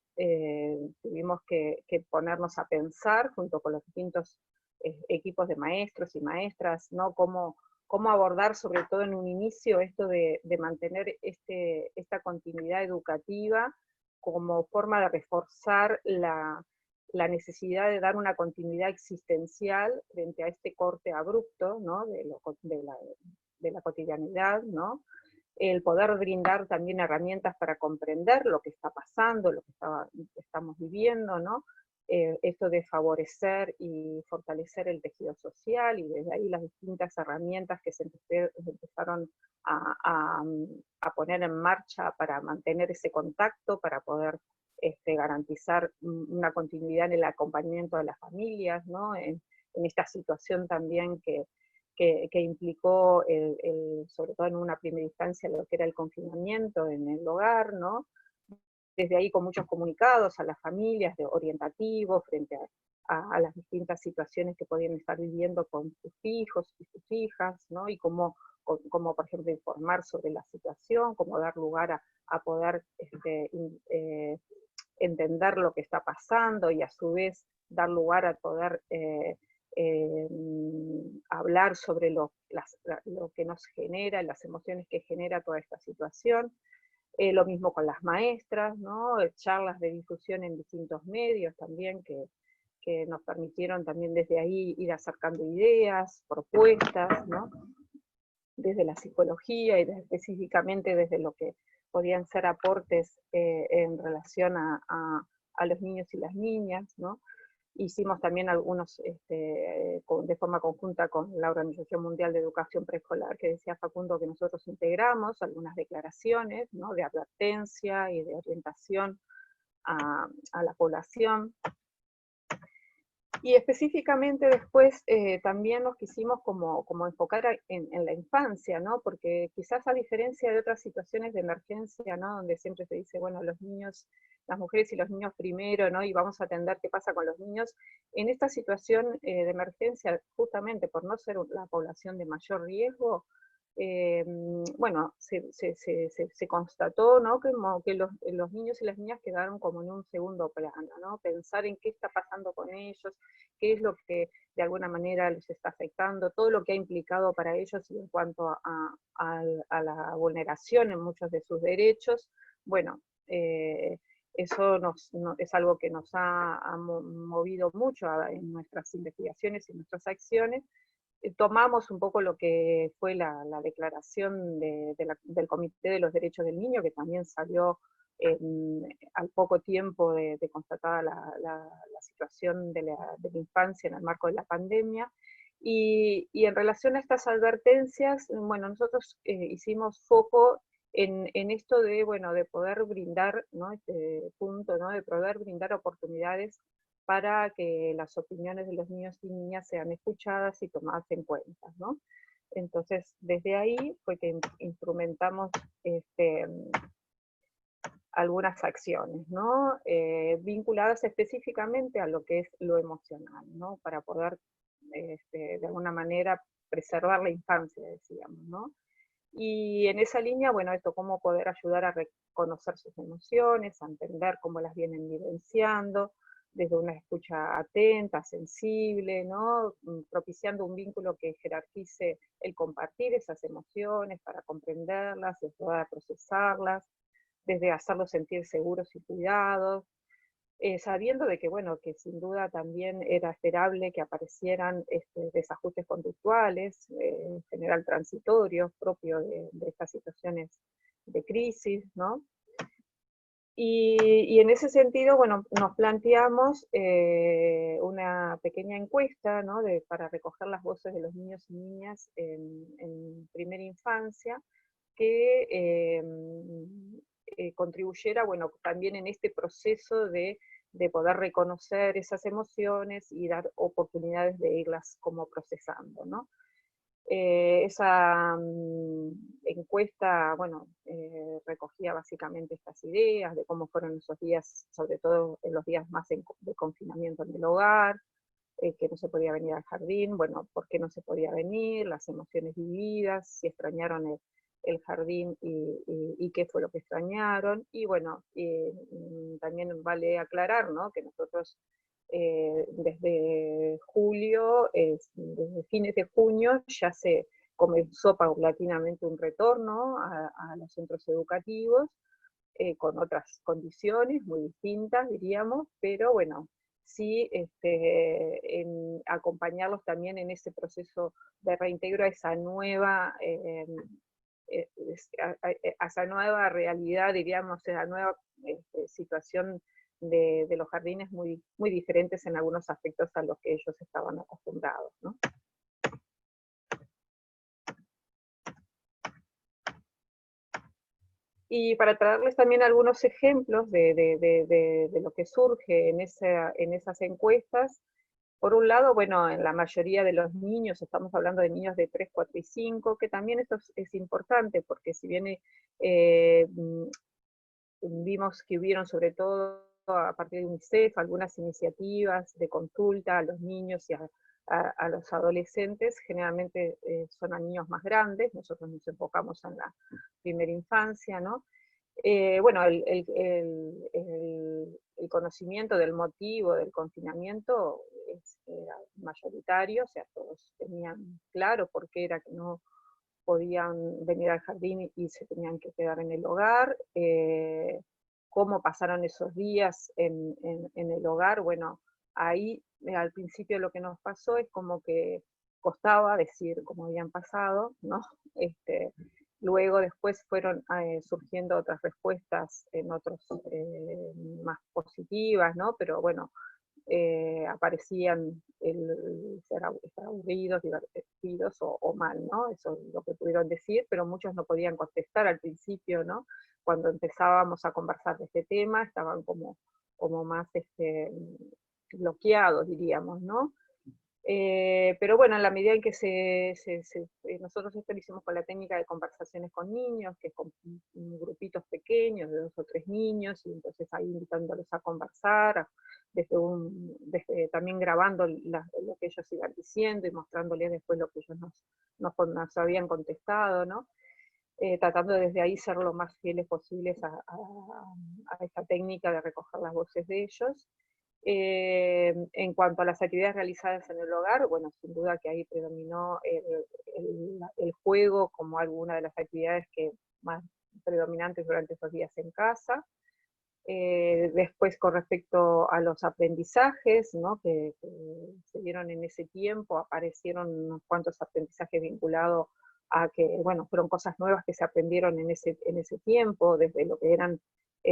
tuvimos que ponernos a pensar junto con los distintos equipos de maestros y maestras, ¿no?, cómo abordar, sobre todo en un inicio, esto de mantener esta continuidad educativa como forma de reforzar la necesidad de dar una continuidad existencial frente a este corte abrupto, ¿no?, de la cotidianidad, ¿no? El poder brindar también herramientas para comprender lo que está pasando, lo que estamos viviendo, ¿no? Esto de favorecer y fortalecer el tejido social, y desde ahí las distintas herramientas que se empezaron a poner en marcha para mantener ese contacto, para poder garantizar una continuidad en el acompañamiento de las familias, ¿no? En esta situación también que implicó, sobre todo en una primera instancia, lo que era el confinamiento en el hogar, ¿no? Desde ahí con muchos comunicados a las familias orientativos frente a las distintas situaciones que podían estar viviendo con sus hijos y sus hijas, ¿no? Y cómo por ejemplo, informar sobre la situación, cómo dar lugar a poder entender lo que está pasando, y a su vez dar lugar a poder hablar sobre lo que nos genera, las emociones que genera toda esta situación. Lo mismo con las maestras, ¿no? Charlas de difusión en distintos medios también que nos permitieron también desde ahí ir acercando ideas, propuestas, ¿no? Desde la psicología y específicamente desde lo que podían ser aportes en relación a los niños y las niñas, ¿no? Hicimos también algunos, de forma conjunta con la Organización Mundial de Educación Preescolar, que decía Facundo que nosotros integramos algunas declaraciones, ¿no?, de advertencia y de orientación a la población. Y específicamente después también nos quisimos como enfocar en la infancia, ¿no? Porque quizás a diferencia de otras situaciones de emergencia, ¿no?, donde siempre se dice, bueno, los niños, las mujeres y los niños primero, ¿no?, y vamos a atender qué pasa con los niños, en esta situación de emergencia, justamente por no ser la población de mayor riesgo, bueno, se constató, ¿no?, que los niños y las niñas quedaron como en un segundo plano, ¿no? Pensar en qué está pasando con ellos, qué es lo que de alguna manera les está afectando, todo lo que ha implicado para ellos en cuanto a la vulneración en muchos de sus derechos. Bueno, eso es algo que nos ha movido mucho en nuestras investigaciones y nuestras acciones. Tomamos un poco lo que fue la declaración del Comité de los Derechos del Niño, que también salió al poco tiempo de constatada la situación de la infancia en el marco de la pandemia. Y en relación a estas advertencias, bueno, nosotros hicimos foco en esto de, bueno, de poder brindar, ¿no?, este punto, ¿no?, de poder brindar oportunidades para que las opiniones de los niños y niñas sean escuchadas y tomadas en cuenta, ¿no? Entonces, desde ahí fue que instrumentamos algunas acciones, ¿no? Vinculadas específicamente a lo que es lo emocional, ¿no? Para poder, de alguna manera, preservar la infancia, decíamos, ¿no? Y en esa línea, bueno, esto, cómo poder ayudar a reconocer sus emociones, a entender cómo las vienen vivenciando, desde una escucha atenta, sensible, ¿no?, propiciando un vínculo que jerarquice el compartir esas emociones para comprenderlas, y poder procesarlas, desde hacerlos sentir seguros y cuidados, sabiendo de que, bueno, que sin duda también era esperable que aparecieran desajustes conductuales, en general transitorios, propios de estas situaciones de crisis, ¿no? Y en ese sentido, bueno, nos planteamos una pequeña encuesta, ¿no?, para recoger las voces de los niños y niñas en primera infancia, que contribuyera, bueno, también en este proceso de poder reconocer esas emociones y dar oportunidades de irlas como procesando, ¿no? Esa encuesta, bueno, recogía básicamente estas ideas de cómo fueron esos días, sobre todo en los días más de confinamiento en el hogar, que no se podía venir al jardín, bueno, por qué no se podía venir, las emociones vividas, si extrañaron el jardín y qué fue lo que extrañaron. Y bueno, también vale aclarar, ¿no?, que nosotros desde julio, desde fines de junio, ya se comenzó paulatinamente un retorno a los centros educativos, con otras condiciones muy distintas, diríamos, pero bueno, sí acompañarlos también en ese proceso de reintegro a esa nueva, a esa nueva realidad, diríamos, a esa nueva situación de los jardines muy, muy diferentes en algunos aspectos a los que ellos estaban acostumbrados, ¿no? Y para traerles también algunos ejemplos de lo que surge en esas encuestas, por un lado, bueno, en la mayoría de los niños, estamos hablando de niños de 3, 4 y 5, que también esto es importante, porque si bien vimos que hubieron sobre todo a partir de UNICEF algunas iniciativas de consulta a los niños y a los adolescentes, generalmente son a niños más grandes, nosotros nos enfocamos en la primera infancia, ¿no? Bueno, el conocimiento del motivo del confinamiento era mayoritario, o sea, todos tenían claro por qué era que no podían venir al jardín y se tenían que quedar en el hogar, cómo pasaron esos días en el hogar. Bueno, ahí al principio lo que nos pasó es como que costaba decir cómo habían pasado, ¿no? Luego después fueron surgiendo otras respuestas en otros más positivas, ¿no? Pero bueno, aparecían estar aburridos, divertidos o mal, ¿no? Eso es lo que pudieron decir, pero muchos no podían contestar al principio, ¿no? Cuando empezábamos a conversar de este tema, estaban como más bloqueados, diríamos, ¿no? Pero bueno, en la medida en que nosotros esto lo hicimos con la técnica de conversaciones con niños, que es con grupitos pequeños, de 2 o 3 niños, y entonces ahí invitándolos a conversar, también grabando lo que ellos iban diciendo y mostrándoles después lo que ellos nos habían contestado, ¿no? Tratando desde ahí ser lo más fieles posibles a esta técnica de recoger las voces de ellos. En cuanto a las actividades realizadas en el hogar, bueno, sin duda que ahí predominó el juego como alguna de las actividades que más predominantes durante esos días en casa. Después, con respecto a los aprendizajes, ¿no?, que se dieron en ese tiempo, aparecieron unos cuantos aprendizajes vinculados a que, bueno, fueron cosas nuevas que se aprendieron en ese tiempo, desde lo que eran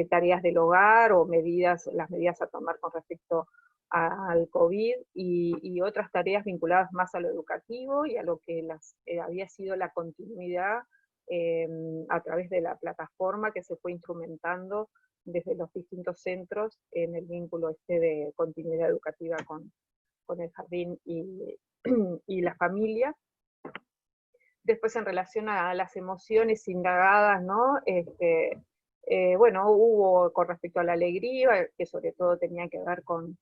tareas del hogar o las medidas a tomar con respecto al COVID y otras tareas vinculadas más a lo educativo y a lo que había sido la continuidad a través de la plataforma que se fue instrumentando desde los distintos centros en el vínculo de continuidad educativa con el jardín y la familia. Después, en relación a las emociones indagadas, ¿no? Bueno, hubo con respecto a la alegría, que sobre todo tenía que ver con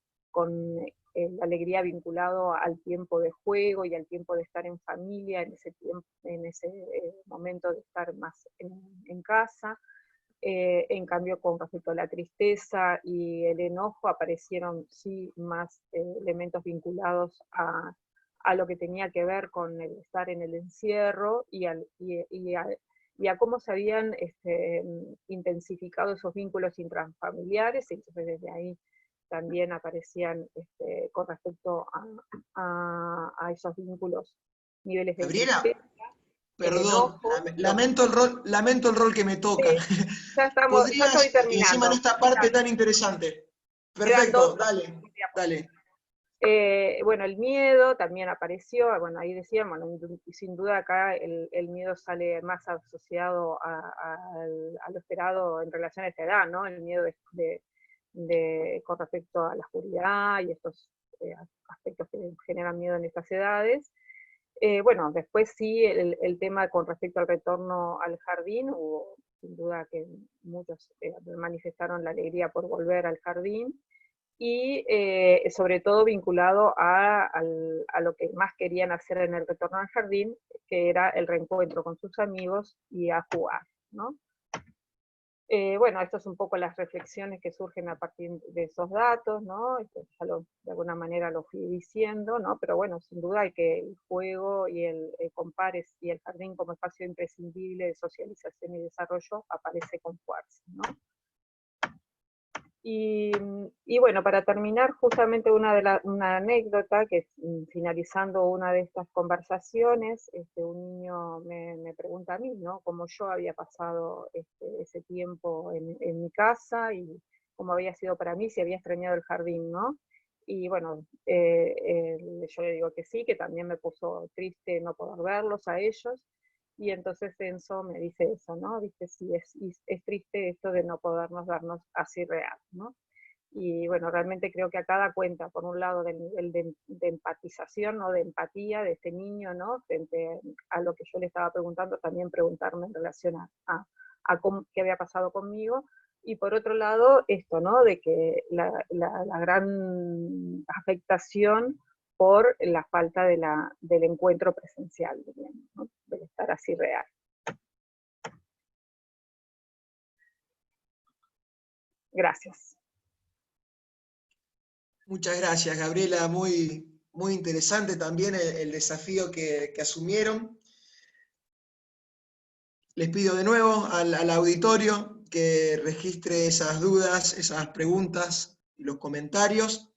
la alegría vinculado al tiempo de juego y al tiempo de estar en familia, en ese momento de estar más en casa. En cambio, con respecto a la tristeza y el enojo, aparecieron sí más elementos vinculados a lo que tenía que ver con el estar en el encierro y a cómo se habían intensificado esos vínculos intrafamiliares, y entonces desde ahí también aparecían con respecto a esos vínculos niveles de Gabriela, tristeza. perdón, lamento el rol que me toca. Sí, ya ¿Podrías, estoy encima en terminando. esta parte tan interesante? Perfecto, dale, dale. Bueno, el miedo también apareció, bueno, ahí decíamos, bueno, sin duda acá el miedo sale más asociado a lo esperado en relación a esta edad, ¿no? El miedo con respecto a la oscuridad y estos aspectos que generan miedo en estas edades. Bueno, después sí, el tema con respecto al retorno al jardín, hubo sin duda que muchos manifestaron la alegría por volver al jardín, y sobre todo vinculado a lo que más querían hacer en el retorno al jardín, que era el reencuentro con sus amigos y a jugar, ¿no? Bueno, esto es un poco las reflexiones que surgen a partir de esos datos, ¿no? Esto ya de alguna manera lo fui diciendo, ¿no? Pero bueno, sin duda hay que el juego y el compares y el jardín como espacio imprescindible de socialización y desarrollo aparece con fuerza, ¿no? Y bueno, para terminar, justamente una anécdota que finalizando una de estas conversaciones, un niño me pregunta a mí, ¿no? Cómo yo había pasado ese tiempo en mi casa y cómo había sido para mí, si había extrañado el jardín, ¿no? Y bueno, yo le digo que sí, que también me puso triste no poder verlos a ellos. Y entonces Enzo me dice eso, ¿no? Dice, sí, es triste esto de no podernos darnos así real, ¿no? Y bueno, realmente creo que a cada cuenta, por un lado, del nivel de empatización o de empatía de este niño, ¿no? Frente a lo que yo le estaba preguntando, también preguntarme en relación a qué había pasado conmigo. Y por otro lado, esto, ¿no? De que la gran afectación por la falta del encuentro presencial, digamos, ¿no? Del estar así real. Gracias. Muchas gracias, Gabriela. Muy, muy interesante también el desafío que asumieron. Les pido de nuevo al auditorio que registre esas dudas, esas preguntas y los comentarios.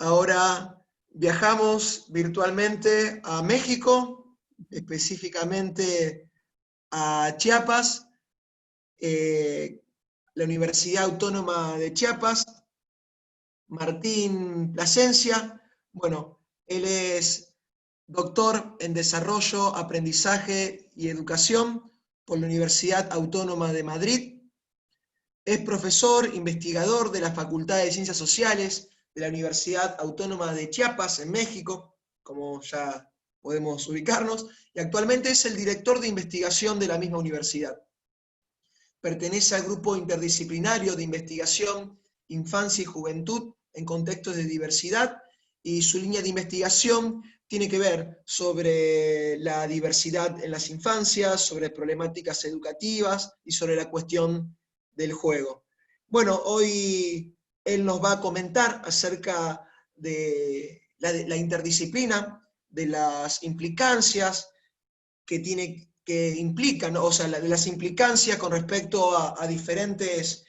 Ahora viajamos virtualmente a México, específicamente a Chiapas, la Universidad Autónoma de Chiapas, Martín Plasencia. Bueno, él es doctor en Desarrollo, Aprendizaje y Educación por la Universidad Autónoma de Madrid. Es profesor, investigador de la Facultad de Ciencias Sociales de la Universidad Autónoma de Chiapas, en México, como ya podemos ubicarnos, y actualmente es el director de investigación de la misma universidad. Pertenece al grupo interdisciplinario de investigación Infancia y Juventud en contextos de diversidad, y su línea de investigación tiene que ver sobre la diversidad en las infancias, sobre problemáticas educativas y sobre la cuestión del juego. Bueno, hoy él nos va a comentar acerca de la interdisciplina, de las implicancias que implican, o sea, de las implicancias con respecto a diferentes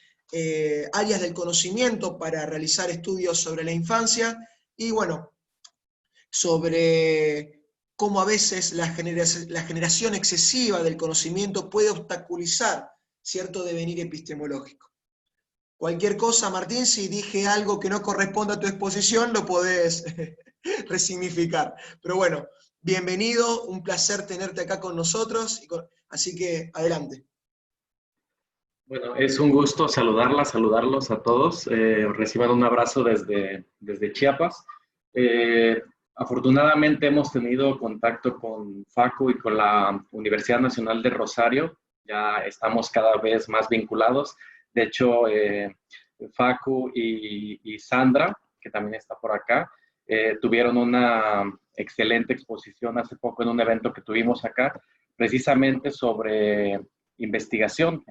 áreas del conocimiento para realizar estudios sobre la infancia, y bueno, sobre cómo a veces la generación excesiva del conocimiento puede obstaculizar cierto devenir epistemológico. Cualquier cosa, Martín, si dije algo que no corresponde a tu exposición, lo podés resignificar. Pero bueno, bienvenido, un placer tenerte acá con nosotros, así que adelante. Bueno, es un gusto saludarlos a todos. Reciban un abrazo desde Chiapas. Afortunadamente hemos tenido contacto con FACU y con la Universidad Nacional de Rosario. Ya estamos cada vez más vinculados. De hecho, FACU y Sandra, que también está por acá, tuvieron una excelente exposición hace poco en un evento que tuvimos acá, precisamente sobre investigación.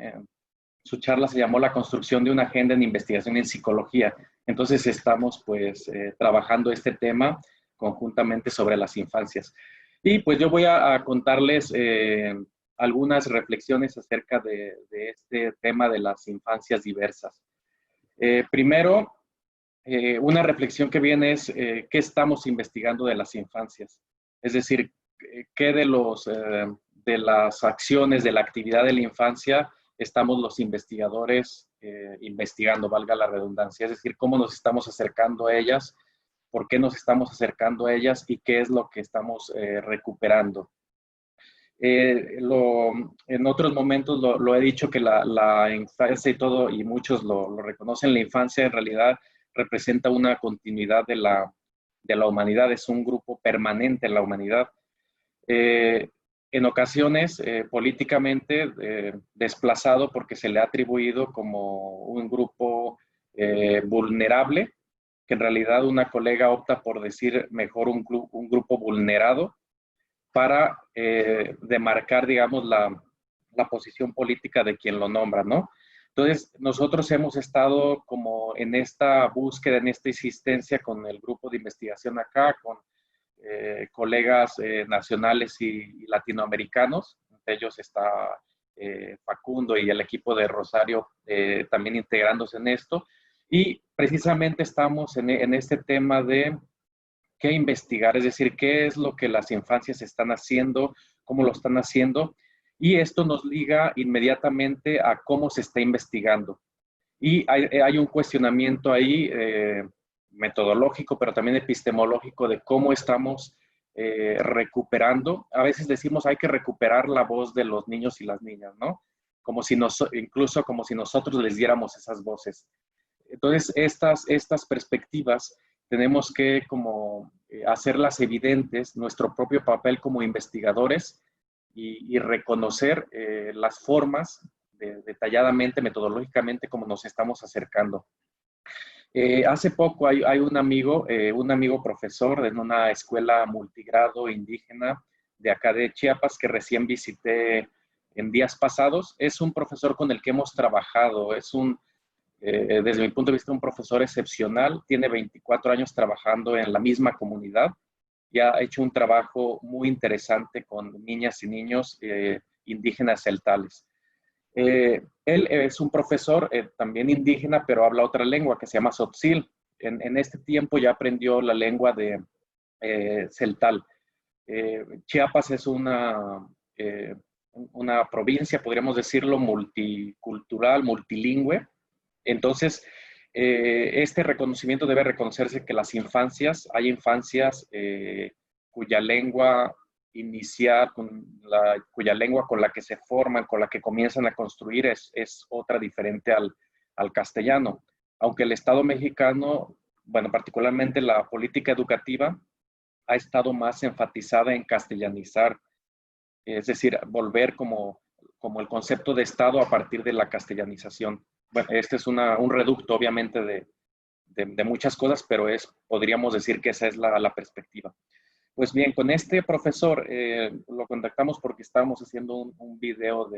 Su charla se llamó La construcción de una agenda en investigación en psicología. Entonces estamos pues trabajando este tema conjuntamente sobre las infancias. Y pues yo voy a contarles algunas reflexiones acerca de este tema de las infancias diversas. Primero, una reflexión que viene es ¿qué estamos investigando de las infancias? Es decir, ¿qué de las acciones, de la actividad de la infancia estamos los investigadores investigando, valga la redundancia? Es decir, ¿cómo nos estamos acercando a ellas? ¿Por qué nos estamos acercando a ellas? ¿Y qué es lo que estamos recuperando? En otros momentos lo he dicho que la infancia y todo, y muchos lo reconocen, la infancia en realidad representa una continuidad de la humanidad, es un grupo permanente en la humanidad. en ocasiones políticamente desplazado porque se le ha atribuido como un grupo vulnerable, que en realidad una colega opta por decir mejor un grupo vulnerado para demarcar, digamos, la posición política de quien lo nombra, ¿no? Entonces, nosotros hemos estado como en esta búsqueda, en esta insistencia con el grupo de investigación acá, con colegas nacionales y latinoamericanos. Entre ellos está Facundo y el equipo de Rosario también integrándose en esto. Y precisamente estamos en este tema de qué investigar, es decir, qué es lo que las infancias están haciendo, cómo lo están haciendo, y esto nos liga inmediatamente a cómo se está investigando. Y hay un cuestionamiento ahí metodológico, pero también epistemológico de cómo estamos recuperando. A veces decimos hay que recuperar la voz de los niños y las niñas, ¿no? Como si incluso como si nosotros les diéramos esas voces. Entonces, estas perspectivas tenemos que como hacerlas evidentes, nuestro propio papel como investigadores y reconocer las formas detalladamente, metodológicamente, como nos estamos acercando. Hace poco hay un amigo profesor en una escuela multigrado indígena de acá de Chiapas que recién visité en días pasados. Es un profesor con el que hemos trabajado, desde mi punto de vista, un profesor excepcional, tiene 24 años trabajando en la misma comunidad y ha hecho un trabajo muy interesante con niñas y niños indígenas celtales. Él es un profesor también indígena, pero habla otra lengua que se llama Tzotzil. En este tiempo ya aprendió la lengua de celtal. Chiapas es una provincia, podríamos decirlo, multicultural, multilingüe. Entonces, este reconocimiento debe reconocerse que hay infancias cuya lengua inicial, cuya lengua con la que se forman, con la que comienzan a construir es otra diferente al castellano. Aunque el Estado mexicano, bueno, particularmente la política educativa, ha estado más enfatizada en castellanizar, es decir, volver como el concepto de Estado a partir de la castellanización. Bueno, este es un reducto, obviamente, de muchas cosas, pero podríamos decir que esa es la perspectiva. Pues bien, con este profesor lo contactamos porque estábamos haciendo un video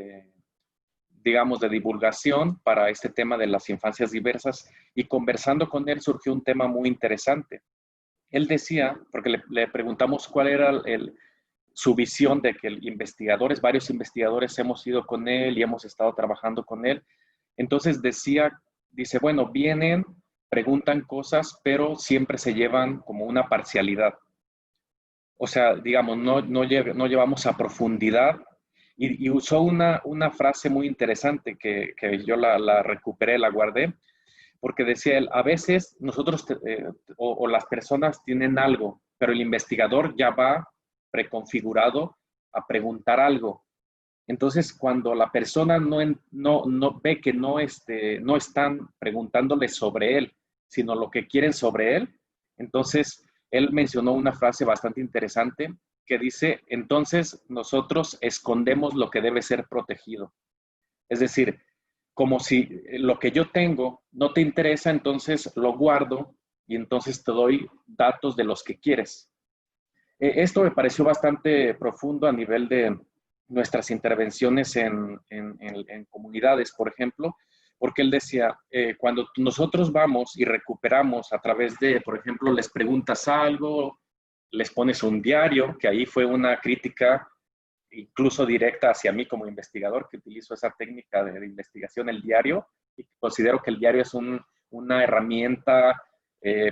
digamos, de divulgación para este tema de las infancias diversas, y conversando con él surgió un tema muy interesante. Él decía, porque le preguntamos cuál era su visión de que varios investigadores hemos ido con él y hemos estado trabajando con él. Entonces dice, bueno, vienen, preguntan cosas, pero siempre se llevan como una parcialidad. O sea, digamos, no llevamos a profundidad. Y usó una frase muy interesante que yo la recuperé, la guardé, porque decía él, a veces nosotros o las personas tienen algo, pero el investigador ya va preconfigurado a preguntar algo. Entonces, cuando la persona no ve que no están preguntándole sobre él, sino lo que quieren sobre él, entonces él mencionó una frase bastante interesante que dice, entonces nosotros escondemos lo que debe ser protegido. Es decir, como si lo que yo tengo no te interesa, entonces lo guardo y entonces te doy datos de los que quieres. Esto me pareció bastante profundo a nivel de nuestras intervenciones en comunidades, por ejemplo, porque él decía, cuando nosotros vamos y recuperamos a través de, por ejemplo, les preguntas algo, les pones un diario, que ahí fue una crítica incluso directa hacia mí como investigador, que utilizo esa técnica de investigación, el diario, y considero que el diario es una herramienta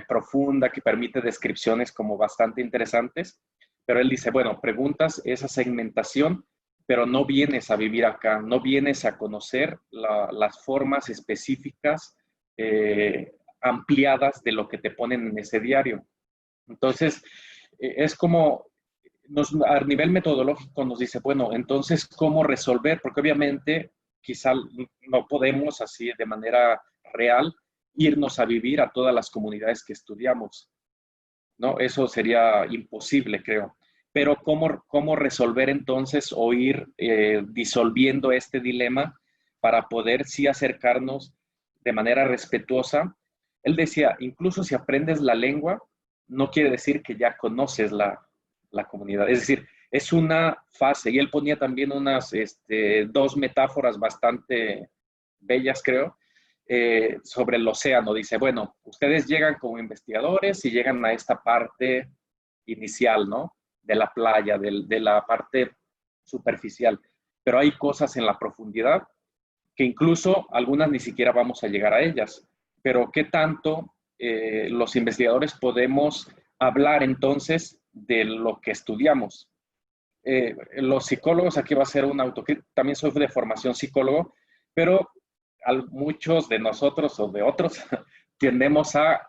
profunda que permite descripciones como bastante interesantes, pero él dice, bueno, preguntas esa segmentación, pero no vienes a vivir acá, no vienes a conocer las formas específicas ampliadas de lo que te ponen en ese diario. Entonces, es como, a nivel metodológico nos dice, bueno, entonces, ¿cómo resolver? Porque obviamente quizá no podemos así de manera real irnos a vivir a todas las comunidades que estudiamos, ¿no? Eso sería imposible, creo. pero cómo resolver entonces o ir disolviendo este dilema para poder sí acercarnos de manera respetuosa. Él decía, incluso si aprendes la lengua, no quiere decir que ya conoces la comunidad. Es decir, es una fase. Y él ponía también unas dos metáforas bastante bellas, creo, sobre el océano. Dice, bueno, ustedes llegan como investigadores y llegan a esta parte inicial, ¿no? De la playa, de la parte superficial. Pero hay cosas en la profundidad que incluso algunas ni siquiera vamos a llegar a ellas. Pero ¿qué tanto los investigadores podemos hablar entonces de lo que estudiamos? Los psicólogos, aquí va a ser una autocrítica, también soy de formación psicólogo, pero muchos de nosotros o de otros tendemos a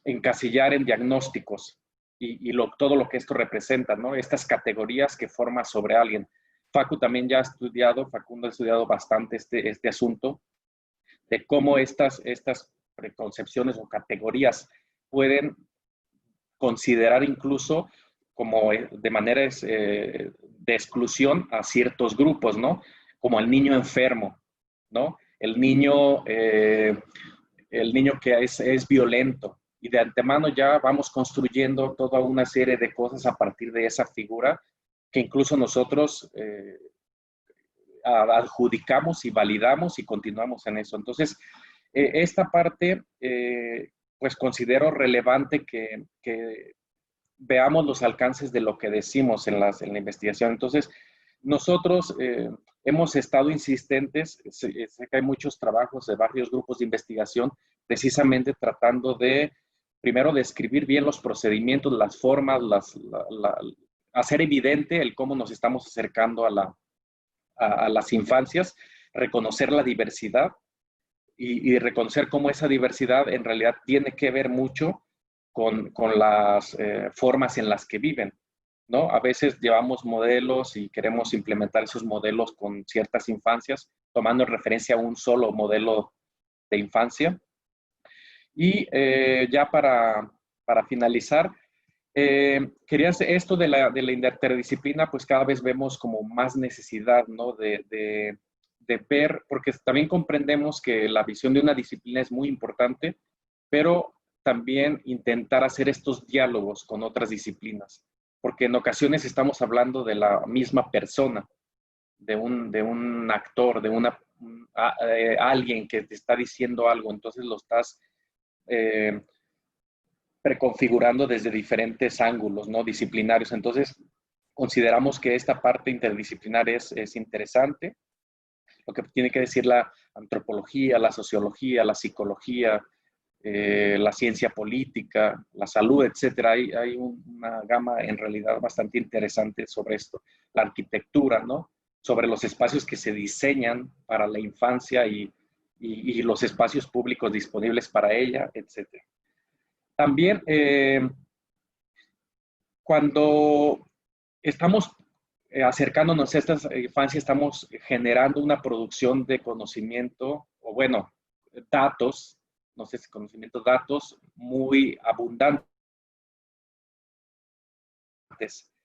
encasillar en diagnósticos y todo lo que esto representa, ¿no? Estas categorías que forma sobre alguien. Facundo ha estudiado bastante este asunto de cómo estas preconcepciones o categorías pueden considerar incluso como de manera de exclusión a ciertos grupos, ¿no? Como el niño enfermo, ¿no? El niño que es violento. Y de antemano ya vamos construyendo toda una serie de cosas a partir de esa figura que incluso nosotros adjudicamos y validamos y continuamos en eso. Entonces, esta parte, pues considero relevante que veamos los alcances de lo que decimos en la investigación. Entonces, nosotros hemos estado insistentes, sé que hay muchos trabajos de varios grupos de investigación, precisamente tratando de, primero, describir bien los procedimientos, las formas, hacer evidente el cómo nos estamos acercando a las infancias, reconocer la diversidad y reconocer cómo esa diversidad en realidad tiene que ver mucho con las formas en las que viven, ¿no? A veces llevamos modelos y queremos implementar esos modelos con ciertas infancias, tomando en referencia a un solo modelo de infancia. Y ya para finalizar, quería esto de la interdisciplina, pues cada vez vemos como más necesidad, ¿no? de ver, porque también comprendemos que la visión de una disciplina es muy importante, pero también intentar hacer estos diálogos con otras disciplinas, porque en ocasiones estamos hablando de la misma persona, de un actor, de alguien que te está diciendo algo, entonces lo estás preconfigurando desde diferentes ángulos, ¿no? Disciplinarios. Entonces, consideramos que esta parte interdisciplinar es interesante, lo que tiene que decir la antropología, la sociología, la psicología, la ciencia política, la salud, etcétera. Hay una gama en realidad bastante interesante sobre esto. La arquitectura, ¿no? Sobre los espacios que se diseñan para la infancia y los espacios públicos disponibles para ella, etcétera. También, cuando estamos acercándonos a estas infancias, estamos generando una producción de conocimiento, o bueno, datos, no sé si conocimiento, datos muy abundantes.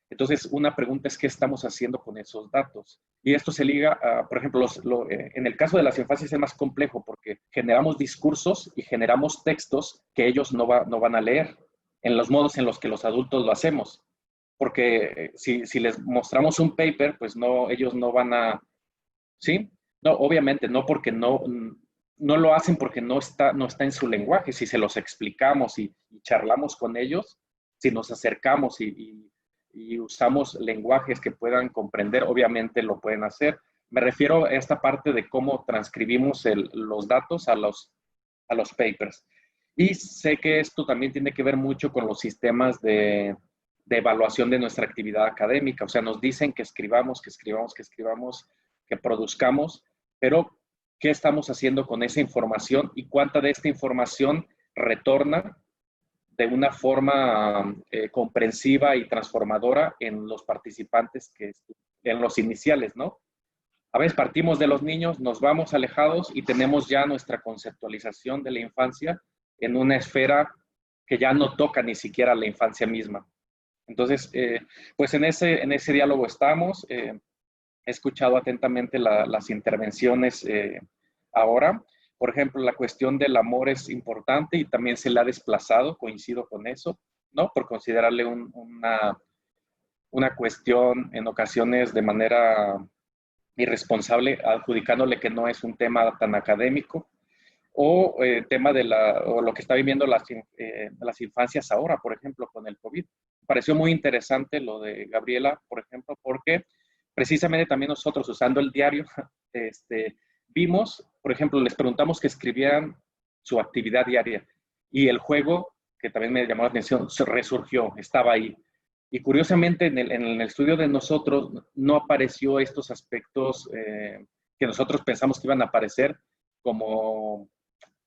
Entonces, una pregunta es, ¿qué estamos haciendo con esos datos? Y esto se liga a, por ejemplo, en el caso de las infancias es más complejo porque generamos discursos y generamos textos que ellos no van a leer en los modos en los que los adultos lo hacemos. Porque si les mostramos un paper, pues no, ellos no van a, ¿sí? No, obviamente, no porque no lo hacen porque no está en su lenguaje. Si se los explicamos y charlamos con ellos, si nos acercamos y usamos lenguajes que puedan comprender, obviamente lo pueden hacer. Me refiero a esta parte de cómo transcribimos los datos a los papers. Y sé que esto también tiene que ver mucho con los sistemas de evaluación de nuestra actividad académica. O sea, nos dicen que escribamos, que produzcamos, pero ¿qué estamos haciendo con esa información y cuánta de esta información retorna de una forma comprensiva y transformadora en los participantes, en los iniciales, ¿no? A veces partimos de los niños, nos vamos alejados y tenemos ya nuestra conceptualización de la infancia en una esfera que ya no toca ni siquiera la infancia misma. Entonces, pues en ese diálogo estamos. He escuchado atentamente las intervenciones ahora. Por ejemplo, la cuestión del amor es importante y también se le ha desplazado, coincido con eso, ¿no? Por considerarle una cuestión en ocasiones de manera irresponsable, adjudicándole que no es un tema tan académico, o tema o lo que está viviendo las infancias ahora, por ejemplo, con el COVID. Me pareció muy interesante lo de Gabriela, por ejemplo, porque precisamente también nosotros usando el diario, vimos, por ejemplo, les preguntamos que escribieran su actividad diaria y el juego, que también me llamó la atención, se resurgió, estaba ahí. Y curiosamente en el estudio de nosotros no apareció estos aspectos que nosotros pensamos que iban a aparecer como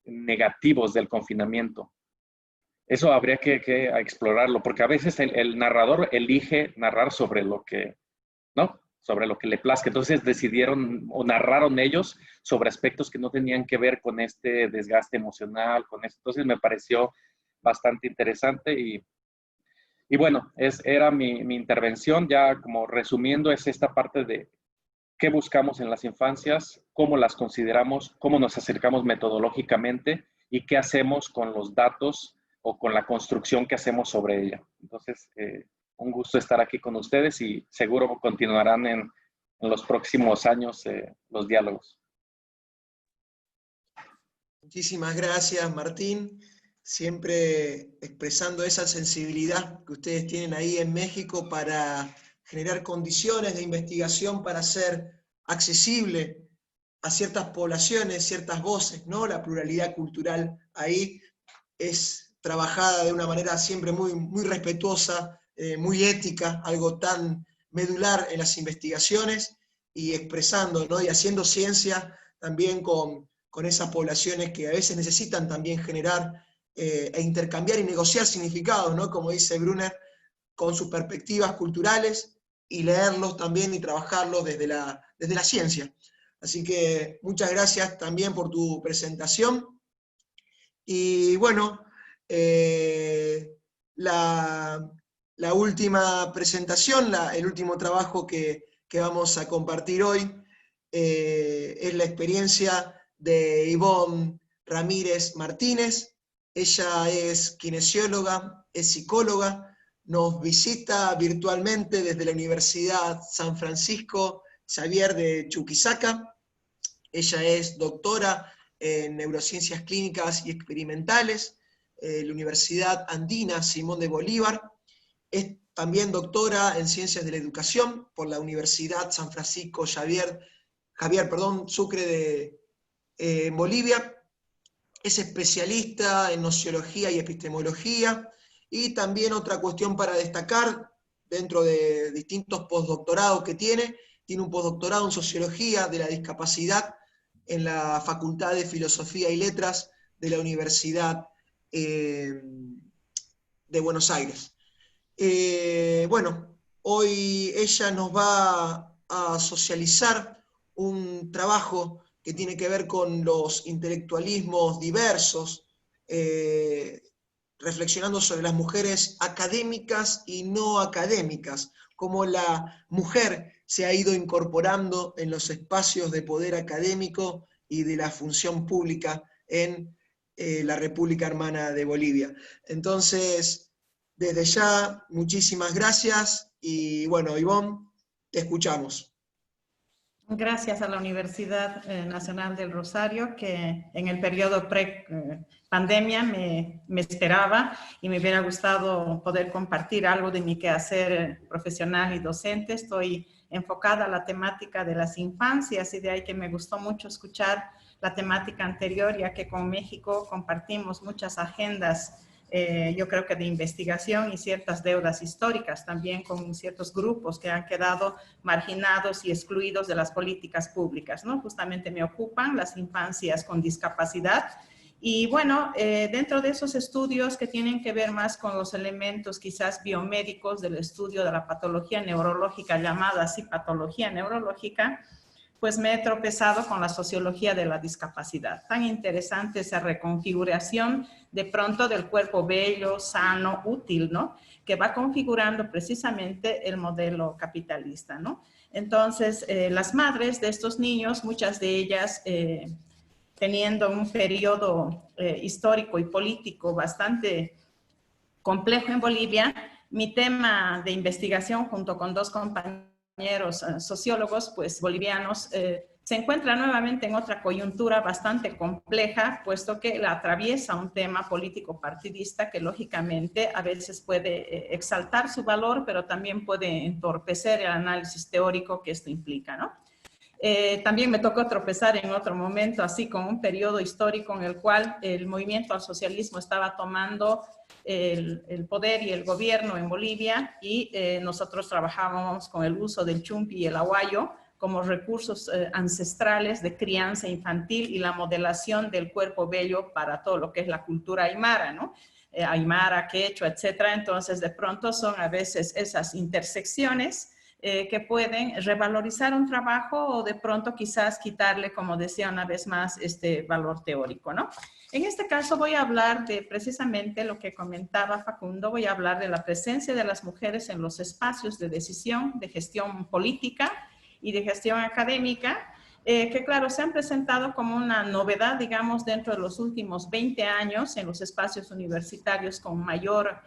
negativos del confinamiento. Eso habría que explorarlo, porque a veces el narrador elige narrar sobre lo que, ¿no? Sobre lo que le plazca. Entonces decidieron o narraron ellos sobre aspectos que no tenían que ver con este desgaste emocional, con esto. Entonces me pareció bastante interesante y bueno, era mi intervención. Ya como resumiendo, es esta parte de qué buscamos en las infancias, cómo las consideramos, cómo nos acercamos metodológicamente y qué hacemos con los datos o con la construcción que hacemos sobre ella. Entonces, un gusto estar aquí con ustedes y seguro continuarán en los próximos años los diálogos. Muchísimas gracias, Martín. Siempre expresando esa sensibilidad que ustedes tienen ahí en México para generar condiciones de investigación para hacer accesible a ciertas poblaciones, ciertas voces, ¿no? La pluralidad cultural ahí es trabajada de una manera siempre muy, muy respetuosa, muy ética, algo tan medular en las investigaciones, y expresando, ¿no? Y haciendo ciencia también con esas poblaciones que a veces necesitan también generar e intercambiar y negociar significados, ¿no? Como dice Brunner, con sus perspectivas culturales, y leerlos también y trabajarlos desde la ciencia. Así que muchas gracias también por tu presentación. Y bueno, la última presentación, el último trabajo que vamos a compartir hoy, es la experiencia de Ivonne Ramírez Martínez. Ella es kinesióloga, es psicóloga, nos visita virtualmente desde la Universidad San Francisco Xavier de Chuquisaca. Ella es doctora en neurociencias clínicas y experimentales, la Universidad Andina Simón de Bolívar. Es también doctora en ciencias de la educación por la Universidad San Francisco Xavier Sucre de Bolivia. Es especialista en nociología y epistemología, y también otra cuestión para destacar, dentro de distintos postdoctorados que tiene un postdoctorado en sociología de la discapacidad en la Facultad de Filosofía y Letras de la Universidad de Buenos Aires. Bueno, hoy ella nos va a socializar un trabajo que tiene que ver con los intelectualismos diversos, reflexionando sobre las mujeres académicas y no académicas, cómo la mujer se ha ido incorporando en los espacios de poder académico y de la función pública en la República Hermana de Bolivia. Entonces, desde ya, muchísimas gracias, y bueno, Ivonne, te escuchamos. Gracias a la Universidad Nacional del Rosario, que en el periodo pre-pandemia me esperaba, y me hubiera gustado poder compartir algo de mi quehacer profesional y docente. Estoy enfocada a la temática de las infancias, y de ahí que me gustó mucho escuchar la temática anterior, ya que con México compartimos muchas agendas, yo creo que de investigación, y ciertas deudas históricas también con ciertos grupos que han quedado marginados y excluidos de las políticas públicas, ¿no? Justamente me ocupan las infancias con discapacidad. Y bueno, dentro de esos estudios que tienen que ver más con los elementos quizás biomédicos del estudio de la patología neurológica, llamada así patología neurológica, pues me he tropezado con la sociología de la discapacidad. Tan interesante esa reconfiguración de pronto del cuerpo bello, sano, útil, ¿no? Que va configurando precisamente el modelo capitalista, ¿no? Entonces, las madres de estos niños, muchas de ellas teniendo un periodo histórico y político bastante complejo en Bolivia, mi tema de investigación junto con dos compañeros sociólogos pues, bolivianos se encuentra nuevamente en otra coyuntura bastante compleja, puesto que la atraviesa un tema político partidista que lógicamente a veces puede exaltar su valor, pero también puede entorpecer el análisis teórico que esto implica, ¿no? También me tocó tropezar en otro momento, así con un periodo histórico en el cual el movimiento al socialismo estaba tomando el poder y el gobierno en Bolivia y nosotros trabajábamos con el uso del chumpi y el aguayo como recursos ancestrales de crianza infantil y la modelación del cuerpo bello para todo lo que es la cultura aymara, ¿no? Aymara, quechua, etcétera. Entonces, de pronto son a veces esas intersecciones que pueden revalorizar un trabajo o de pronto quizás quitarle, como decía una vez más, este valor teórico, ¿no? En este caso voy a hablar de precisamente lo que comentaba Facundo, voy a hablar de la presencia de las mujeres en los espacios de decisión, de gestión política y de gestión académica, que claro, se han presentado como una novedad, digamos, dentro de los últimos 20 años en los espacios universitarios con mayor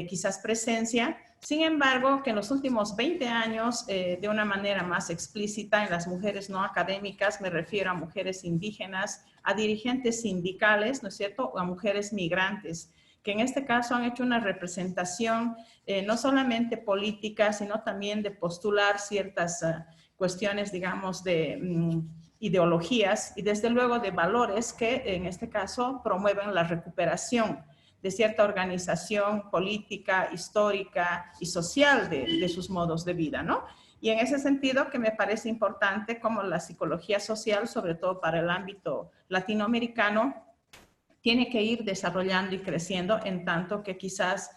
quizás presencia. Sin embargo, que en los últimos 20 años, de una manera más explícita en las mujeres no académicas, me refiero a mujeres indígenas, a dirigentes sindicales, ¿no es cierto?, o a mujeres migrantes, que en este caso han hecho una representación no solamente política, sino también de postular ciertas cuestiones, digamos, de ideologías y desde luego de valores que en este caso promueven la recuperación de cierta organización política, histórica y social de sus modos de vida, ¿no? Y en ese sentido que me parece importante como la psicología social, sobre todo para el ámbito latinoamericano, tiene que ir desarrollando y creciendo en tanto que quizás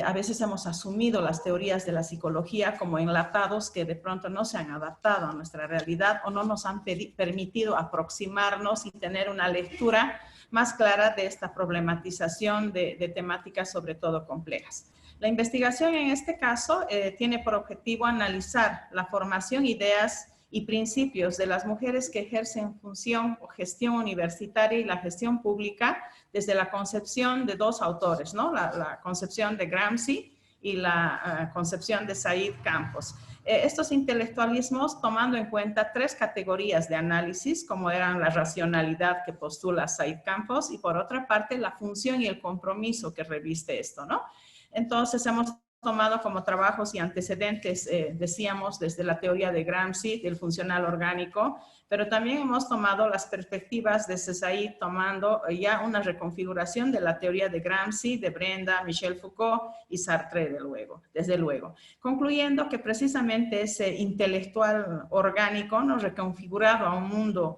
a veces hemos asumido las teorías de la psicología como enlatados que de pronto no se han adaptado a nuestra realidad o no nos han permitido aproximarnos y tener una lectura más clara de esta problematización de temáticas sobre todo complejas. La investigación en este caso tiene por objetivo analizar la formación, ideas y principios de las mujeres que ejercen función o gestión universitaria y la gestión pública desde la concepción de dos autores, ¿no? La concepción de Gramsci y la concepción de Said Campos. Estos intelectualismos tomando en cuenta tres categorías de análisis, como eran la racionalidad que postula Said Campos y por otra parte la función y el compromiso que reviste esto, ¿no? Entonces hemos tomado como trabajos y antecedentes, decíamos, desde la teoría de Gramsci, del funcional orgánico, pero también hemos tomado las perspectivas de Said, tomando ya una reconfiguración de la teoría de Gramsci, de Brenda, Michel Foucault y Sartre, desde luego. Concluyendo que precisamente ese intelectual orgánico, ¿no?, reconfigurado a un mundo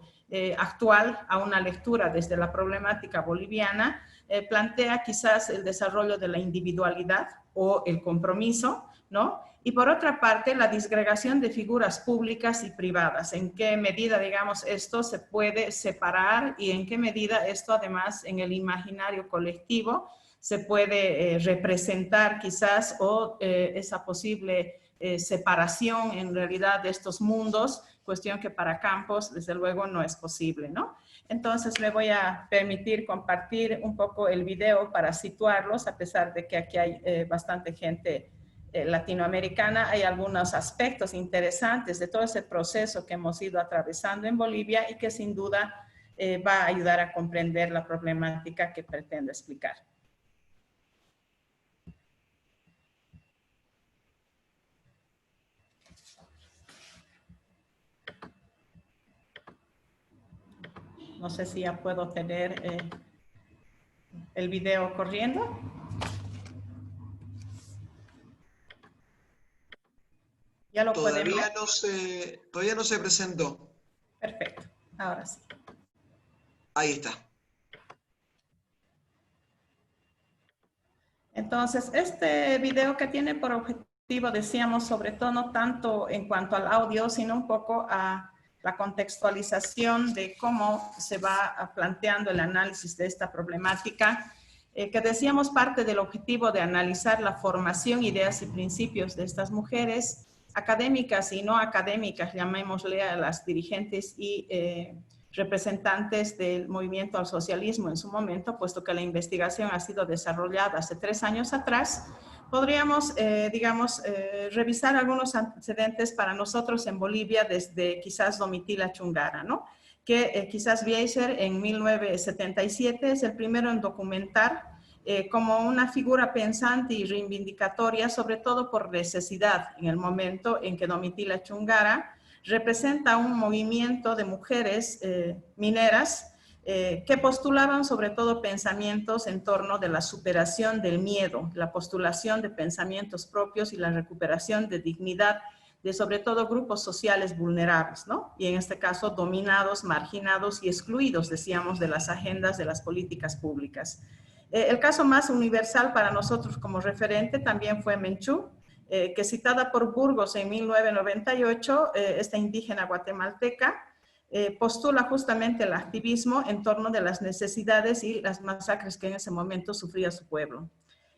actual, a una lectura desde la problemática boliviana, plantea quizás el desarrollo de la individualidad o el compromiso, ¿no? Y por otra parte, la disgregación de figuras públicas y privadas. En qué medida, digamos, esto se puede separar y en qué medida esto, además, en el imaginario colectivo se puede representar quizás o esa posible separación en realidad de estos mundos, cuestión que para Campos, desde luego, no es posible, ¿no? Entonces, me voy a permitir compartir un poco el video para situarlos, a pesar de que aquí hay bastante gente latinoamericana. Hay algunos aspectos interesantes de todo ese proceso que hemos ido atravesando en Bolivia y que sin duda va a ayudar a comprender la problemática que pretendo explicar. No sé si ya puedo tener el video corriendo. ¿Ya lo pueden ver? Todavía no se presentó. Perfecto, ahora sí. Ahí está. Entonces, este video que tiene por objetivo, decíamos, sobre todo no tanto en cuanto al audio, sino un poco a la contextualización de cómo se va planteando el análisis de esta problemática, que decíamos parte del objetivo de analizar la formación, ideas y principios de estas mujeres, académicas y no académicas, llamémosle a las dirigentes y representantes del movimiento al socialismo en su momento, puesto que la investigación ha sido desarrollada hace 3 años atrás. Podríamos, revisar algunos antecedentes para nosotros en Bolivia desde quizás Domitila Chungara, ¿no? Que quizás Weiser en 1977 es el primero en documentar como una figura pensante y reivindicatoria, sobre todo por necesidad, en el momento en que Domitila Chungara representa un movimiento de mujeres mineras que postulaban sobre todo pensamientos en torno de la superación del miedo, la postulación de pensamientos propios y la recuperación de dignidad de sobre todo grupos sociales vulnerables, ¿no? Y en este caso dominados, marginados y excluidos, decíamos, de las agendas de las políticas públicas. El caso más universal para nosotros como referente también fue Menchú, que citada por Burgos en 1998, esta indígena guatemalteca, postula justamente el activismo en torno de las necesidades y las masacres que en ese momento sufría su pueblo.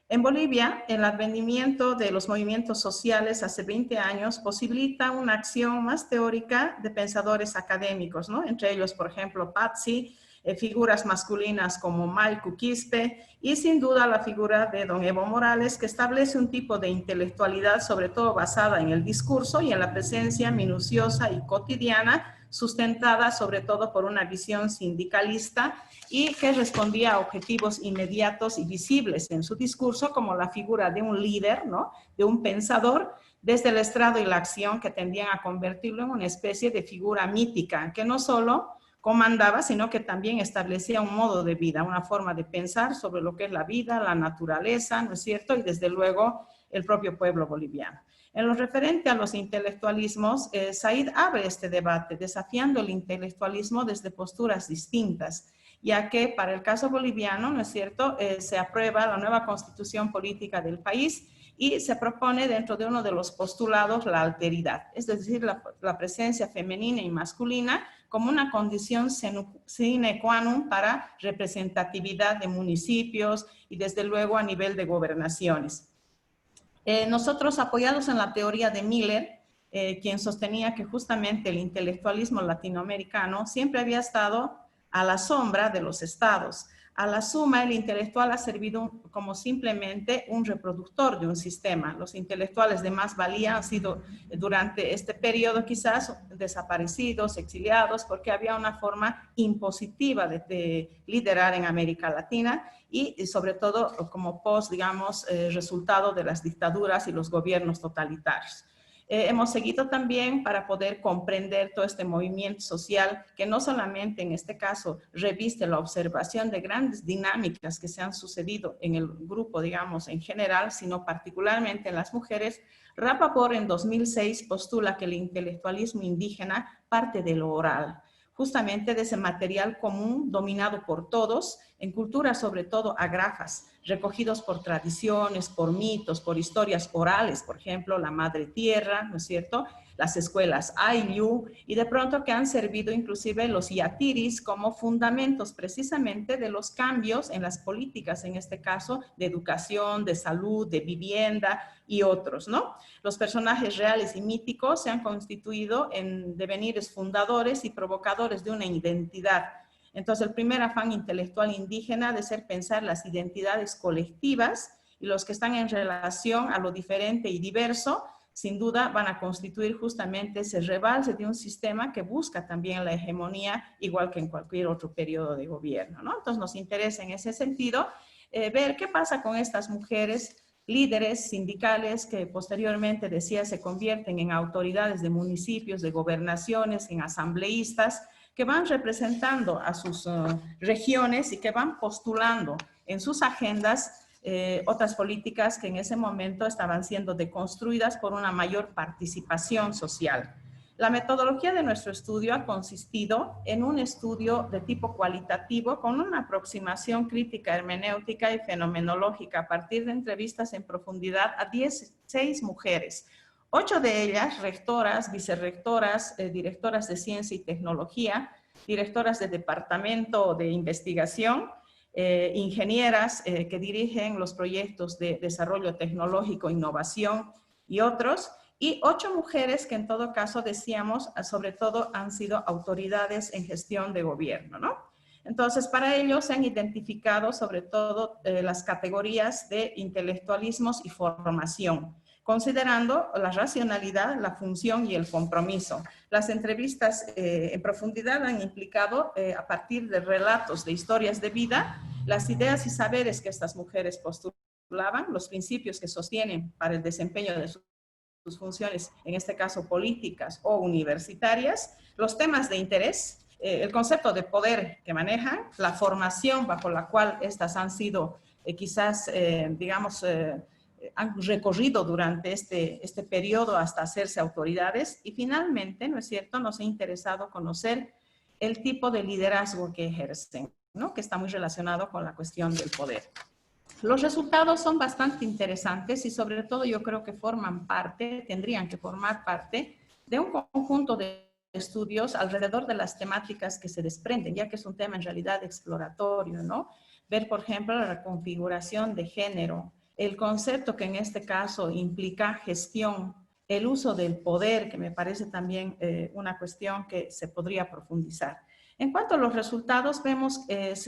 En Bolivia, el advenimiento de los movimientos sociales hace 20 años posibilita una acción más teórica de pensadores académicos, ¿no? Entre ellos, por ejemplo, Patsy, figuras masculinas como Malcu Quispe y sin duda la figura de don Evo Morales, que establece un tipo de intelectualidad sobre todo basada en el discurso y en la presencia minuciosa y cotidiana, sustentada sobre todo por una visión sindicalista y que respondía a objetivos inmediatos y visibles en su discurso, como la figura de un líder, ¿no? De un pensador, desde el estrado y la acción que tendían a convertirlo en una especie de figura mítica, que no solo comandaba, sino que también establecía un modo de vida, una forma de pensar sobre lo que es la vida, la naturaleza, ¿no es cierto? Y desde luego el propio pueblo boliviano. En lo referente a los intelectualismos, Said abre este debate, desafiando el intelectualismo desde posturas distintas, ya que para el caso boliviano, ¿no es cierto?, se aprueba la nueva constitución política del país y se propone dentro de uno de los postulados la alteridad, es decir, la presencia femenina y masculina como una condición sine qua non para representatividad de municipios y desde luego a nivel de gobernaciones. Nosotros, apoyados en la teoría de Miller, quien sostenía que justamente el intelectualismo latinoamericano siempre había estado a la sombra de los estados. A la suma, el intelectual ha servido como simplemente un reproductor de un sistema. Los intelectuales de más valía han sido durante este periodo quizás desaparecidos, exiliados, porque había una forma impositiva de liderar en América Latina y sobre todo como resultado de las dictaduras y los gobiernos totalitarios. Hemos seguido también para poder comprender todo este movimiento social que no solamente en este caso reviste la observación de grandes dinámicas que se han sucedido en el grupo, digamos, en general, sino particularmente en las mujeres. Rapaport en 2006 postula que el intelectualismo indígena parte de lo oral, justamente de ese material común dominado por todos, en culturas sobre todo agrafas, recogidos por tradiciones, por mitos, por historias orales, por ejemplo, la madre tierra, ¿no es cierto?, las escuelas Ayllu, y de pronto que han servido inclusive los yatiris como fundamentos precisamente de los cambios en las políticas, en este caso, de educación, de salud, de vivienda y otros, ¿no? Los personajes reales y míticos se han constituido en devenires fundadores y provocadores de una identidad. Entonces, el primer afán intelectual indígena ha de ser pensar las identidades colectivas y los que están en relación a lo diferente y diverso, sin duda van a constituir justamente ese rebalse de un sistema que busca también la hegemonía, igual que en cualquier otro periodo de gobierno, ¿no? Entonces, nos interesa en ese sentido ver qué pasa con estas mujeres líderes sindicales que posteriormente, decía, se convierten en autoridades de municipios, de gobernaciones, en asambleístas, que van representando a sus regiones y que van postulando en sus agendas otras políticas que en ese momento estaban siendo deconstruidas por una mayor participación social. La metodología de nuestro estudio ha consistido en un estudio de tipo cualitativo con una aproximación crítica, hermenéutica y fenomenológica a partir de entrevistas en profundidad a 16 mujeres, 8 de ellas rectoras, vicerrectoras, directoras de ciencia y tecnología, directoras de departamento de investigación, ingenieras que dirigen los proyectos de desarrollo tecnológico, innovación y otros, y 8 mujeres que en todo caso decíamos, sobre todo han sido autoridades en gestión de gobierno, ¿no? Entonces, para ello se han identificado sobre todo las categorías de intelectualismos y formación, considerando la racionalidad, la función y el compromiso. Las entrevistas en profundidad han implicado, a partir de relatos de historias de vida, las ideas y saberes que estas mujeres postulaban, los principios que sostienen para el desempeño de sus funciones, en este caso políticas o universitarias, los temas de interés, el concepto de poder que manejan, la formación bajo la cual estas han sido quizás, han recorrido durante este periodo hasta hacerse autoridades, y finalmente, ¿no es cierto?, nos ha interesado conocer el tipo de liderazgo que ejercen, ¿no?, que está muy relacionado con la cuestión del poder. Los resultados son bastante interesantes y sobre todo yo creo que tendrían que formar parte de un conjunto de estudios alrededor de las temáticas que se desprenden, ya que es un tema en realidad exploratorio, ¿no? Ver, por ejemplo, la reconfiguración de género, el concepto que en este caso implica gestión, el uso del poder, que me parece también una cuestión que se podría profundizar. En cuanto a los resultados, vemos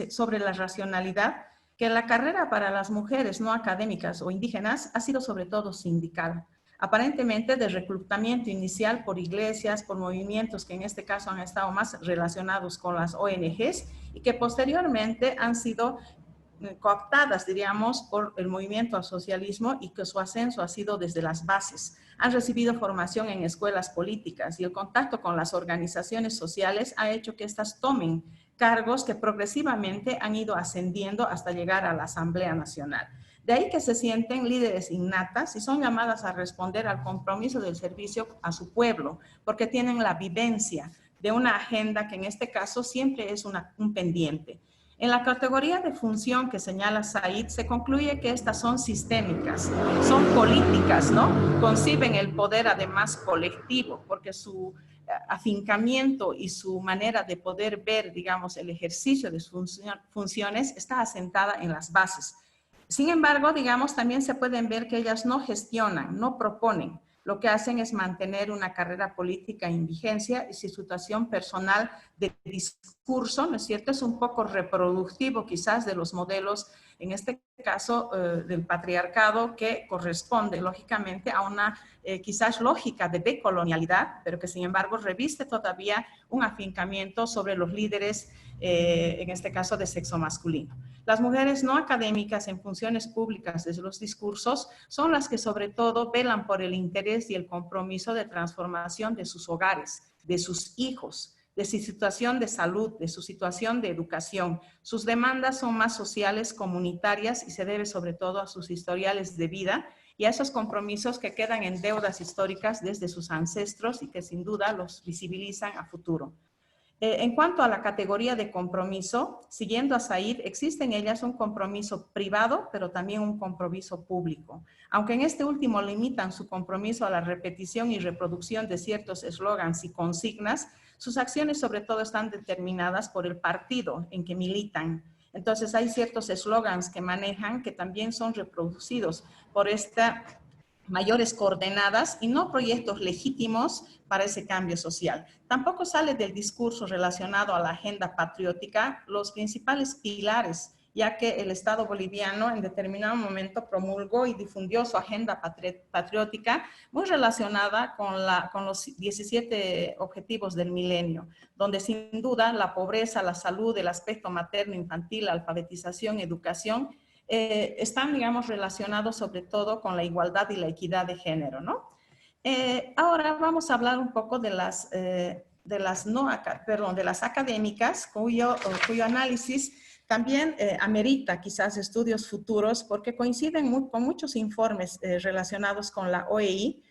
sobre la racionalidad que la carrera para las mujeres no académicas o indígenas ha sido sobre todo sindical, aparentemente de reclutamiento inicial por iglesias, por movimientos que en este caso han estado más relacionados con las ONGs y que posteriormente han sido cooptadas, diríamos, por el movimiento al socialismo y que su ascenso ha sido desde las bases. Han recibido formación en escuelas políticas y el contacto con las organizaciones sociales ha hecho que éstas tomen cargos que progresivamente han ido ascendiendo hasta llegar a la Asamblea Nacional. De ahí que se sienten líderes innatas y son llamadas a responder al compromiso del servicio a su pueblo, porque tienen la vivencia de una agenda que en este caso siempre es un pendiente. En la categoría de función que señala Said, se concluye que estas son sistémicas, son políticas, ¿no? Conciben el poder además colectivo, porque su afincamiento y su manera de poder ver, digamos, el ejercicio de sus funciones está asentada en las bases. Sin embargo, digamos, también se pueden ver que ellas no gestionan, no proponen. Lo que hacen es mantener una carrera política en vigencia y su situación personal de discurso, ¿no es cierto?, es un poco reproductivo quizás de los modelos, en este caso del patriarcado, que corresponde lógicamente a una quizás lógica de decolonialidad, pero que sin embargo reviste todavía un afincamiento sobre los líderes, en este caso de sexo masculino. Las mujeres no académicas en funciones públicas desde los discursos son las que sobre todo velan por el interés y el compromiso de transformación de sus hogares, de sus hijos, de su situación de salud, de su situación de educación. Sus demandas son más sociales, comunitarias y se debe sobre todo a sus historiales de vida y a esos compromisos que quedan en deudas históricas desde sus ancestros y que sin duda los visibilizan a futuro. En cuanto a la categoría de compromiso, siguiendo a Said, existe en ellas un compromiso privado, pero también un compromiso público. Aunque en este último limitan su compromiso a la repetición y reproducción de ciertos eslogans y consignas, sus acciones sobre todo están determinadas por el partido en que militan. Entonces hay ciertos eslogans que manejan que también son reproducidos por esta mayores coordenadas y no proyectos legítimos para ese cambio social. Tampoco sale del discurso relacionado a la agenda patriótica los principales pilares, ya que el Estado boliviano en determinado momento promulgó y difundió su agenda patriótica muy relacionada con los 17 objetivos del milenio, donde sin duda la pobreza, la salud, el aspecto materno-infantil, la alfabetización, educación, están, digamos, relacionados sobre todo con la igualdad y la equidad de género, ¿no? Ahora vamos a hablar un poco de las académicas, cuyo análisis también amerita quizás estudios futuros porque coinciden con muchos informes relacionados con la OEI,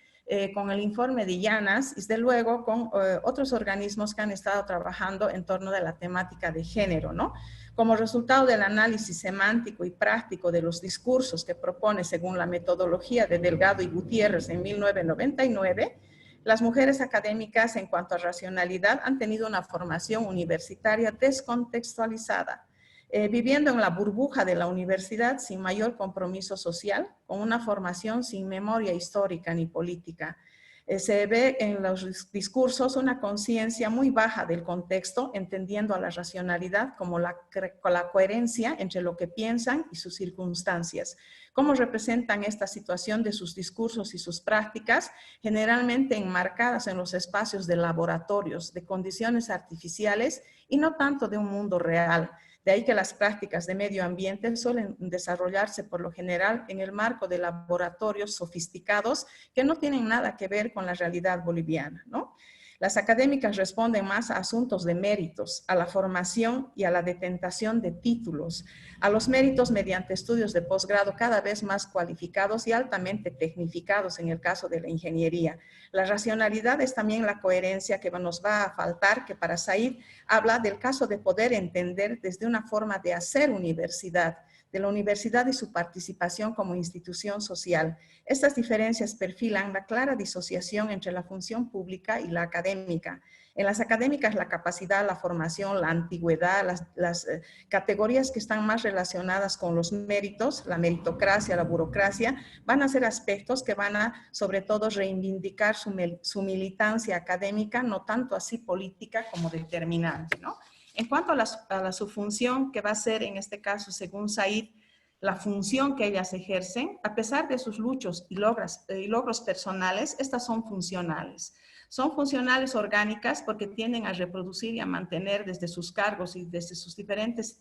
con el informe de Llanas y desde luego con otros organismos que han estado trabajando en torno de la temática de género, ¿no? Como resultado del análisis semántico y práctico de los discursos que propone según la metodología de Delgado y Gutiérrez en 1999, las mujeres académicas en cuanto a racionalidad han tenido una formación universitaria descontextualizada, viviendo en la burbuja de la universidad sin mayor compromiso social, con una formación sin memoria histórica ni política. Se ve en los discursos una conciencia muy baja del contexto, entendiendo a la racionalidad como la coherencia entre lo que piensan y sus circunstancias. ¿Cómo representan esta situación de sus discursos y sus prácticas? Generalmente enmarcadas en los espacios de laboratorios, de condiciones artificiales y no tanto de un mundo real. De ahí que las prácticas de medio ambiente suelen desarrollarse por lo general en el marco de laboratorios sofisticados que no tienen nada que ver con la realidad boliviana, ¿no? Las académicas responden más a asuntos de méritos, a la formación y a la detentación de títulos, a los méritos mediante estudios de posgrado cada vez más cualificados y altamente tecnificados en el caso de la ingeniería. La racionalidad es también la coherencia que nos va a faltar, que para Said habla del caso de poder entender desde una forma de hacer universidad, de la universidad y su participación como institución social. Estas diferencias perfilan la clara disociación entre la función pública y la académica. En las académicas la capacidad, la formación, la antigüedad, las categorías que están más relacionadas con los méritos, la meritocracia, la burocracia, van a ser aspectos que van a sobre todo reivindicar su militancia académica, no tanto así política como determinante, ¿no? En cuanto a su función, que va a ser en este caso, según Said, la función que ellas ejercen, a pesar de sus luchos y logros personales, estas son funcionales. Son funcionales orgánicas porque tienden a reproducir y a mantener desde sus cargos y desde sus diferentes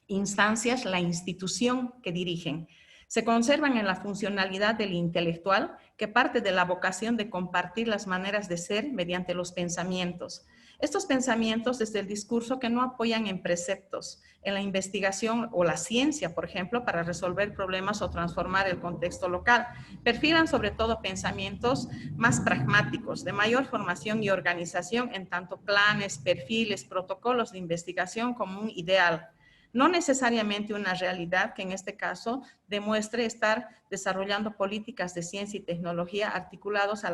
instancias la institución que dirigen. Se conservan en la funcionalidad del intelectual, que parte de la vocación de compartir las maneras de ser mediante los pensamientos. Estos pensamientos desde el discurso que no apoyan en preceptos, en la investigación o la ciencia, por ejemplo, para resolver problemas o transformar el contexto local, perfilan sobre todo pensamientos más pragmáticos, de mayor formación y organización en tanto planes, perfiles, protocolos de investigación como un ideal. No necesariamente una realidad que en este caso demuestre estar desarrollando políticas de ciencia y tecnología articulados a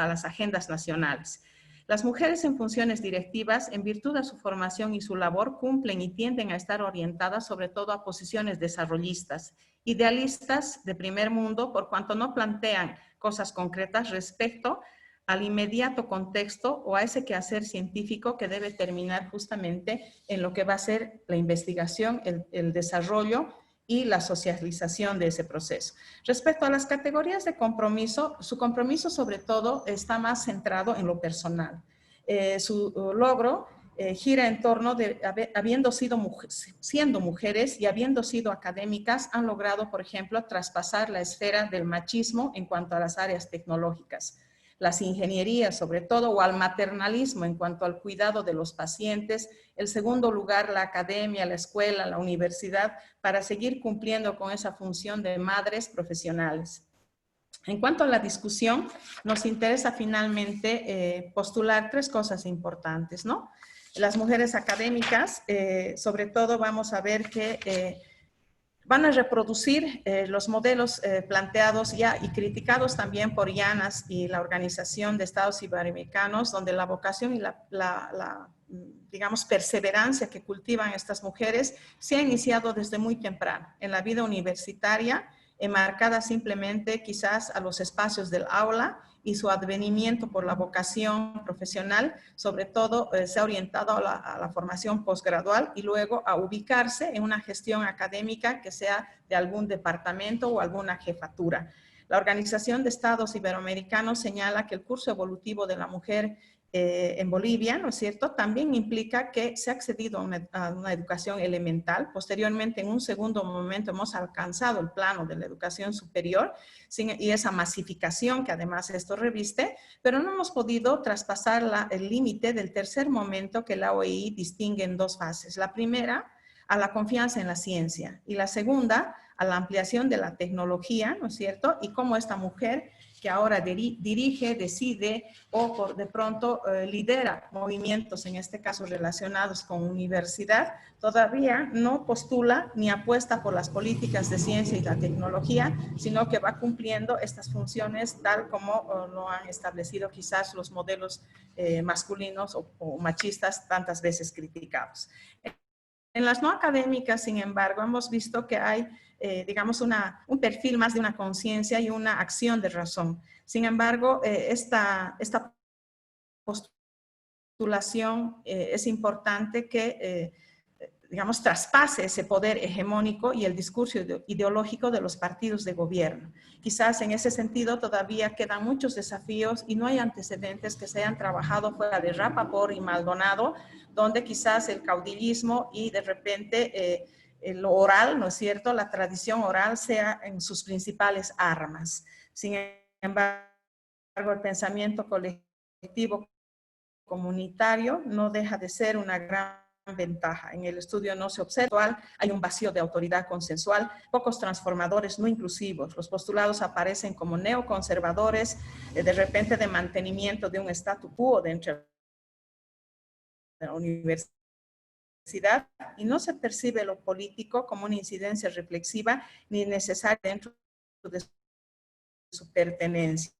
las agendas nacionales. Las mujeres en funciones directivas, en virtud de su formación y su labor, cumplen y tienden a estar orientadas sobre todo a posiciones desarrollistas, idealistas de primer mundo, por cuanto no plantean cosas concretas respecto al inmediato contexto o a ese quehacer científico que debe terminar justamente en lo que va a ser la investigación, el desarrollo y la socialización de ese proceso. Respecto a las categorías de compromiso, su compromiso sobre todo está más centrado en lo personal. Su logro gira en torno de, siendo mujeres y habiendo sido académicas, han logrado, por ejemplo, traspasar la esfera del machismo en cuanto a las áreas tecnológicas, las ingenierías sobre todo, o al maternalismo en cuanto al cuidado de los pacientes. El segundo lugar, la academia, la escuela, la universidad, para seguir cumpliendo con esa función de madres profesionales. En cuanto a la discusión, nos interesa finalmente postular tres cosas importantes, ¿no? Las mujeres académicas, sobre todo vamos a ver que van a reproducir los modelos planteados ya y criticados también por Llanas y la Organización de Estados Iberoamericanos, donde la vocación y digamos, perseverancia que cultivan estas mujeres se ha iniciado desde muy temprano en la vida universitaria, enmarcada simplemente quizás a los espacios del aula, y su advenimiento por la vocación profesional, sobre todo se ha orientado a la formación posgradual y luego a ubicarse en una gestión académica que sea de algún departamento o alguna jefatura. La Organización de Estados Iberoamericanos señala que el curso evolutivo de la mujer en Bolivia, ¿no es cierto?, también implica que se ha accedido a una educación elemental. Posteriormente, en un segundo momento, hemos alcanzado el plano de la educación superior y esa masificación que además esto reviste, pero no hemos podido traspasar el límite del tercer momento que la OEI distingue en dos fases. La primera, a la confianza en la ciencia, y la segunda, a la ampliación de la tecnología, ¿no es cierto?, y cómo esta mujer que ahora dirige, decide o de pronto lidera movimientos, en este caso relacionados con universidad, todavía no postula ni apuesta por las políticas de ciencia y la tecnología, sino que va cumpliendo estas funciones tal como lo han establecido quizás los modelos masculinos o machistas tantas veces criticados. En las no académicas, sin embargo, hemos visto que hay, digamos, un perfil más de una conciencia y una acción de razón. Sin embargo, esta postulación es importante que, digamos, traspase ese poder hegemónico y el discurso ideológico de los partidos de gobierno. Quizás en ese sentido todavía quedan muchos desafíos y no hay antecedentes que se hayan trabajado fuera de Rapaport y Maldonado, donde quizás el caudillismo y de repente lo oral, ¿no es cierto?, la tradición oral sea en sus principales armas. Sin embargo, el pensamiento colectivo comunitario no deja de ser una gran ventaja. En el estudio no se observa, hay un vacío de autoridad consensual, pocos transformadores no inclusivos, los postulados aparecen como neoconservadores, de repente de mantenimiento de un statu quo dentro de la universidad, y no se percibe lo político como una incidencia reflexiva ni necesaria dentro de su pertenencia.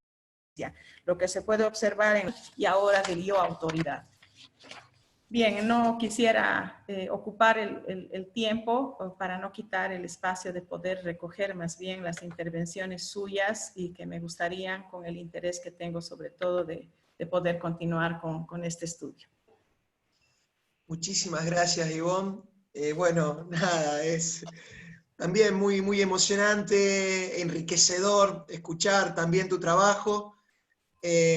Lo que se puede observar y ahora del yo autoridad. Bien, no quisiera ocupar el tiempo para no quitar el espacio de poder recoger más bien las intervenciones suyas y que me gustarían, con el interés que tengo sobre todo, de poder continuar con este estudio. Muchísimas gracias, Ivonne. Bueno, nada, es también muy, muy emocionante, enriquecedor escuchar también tu trabajo.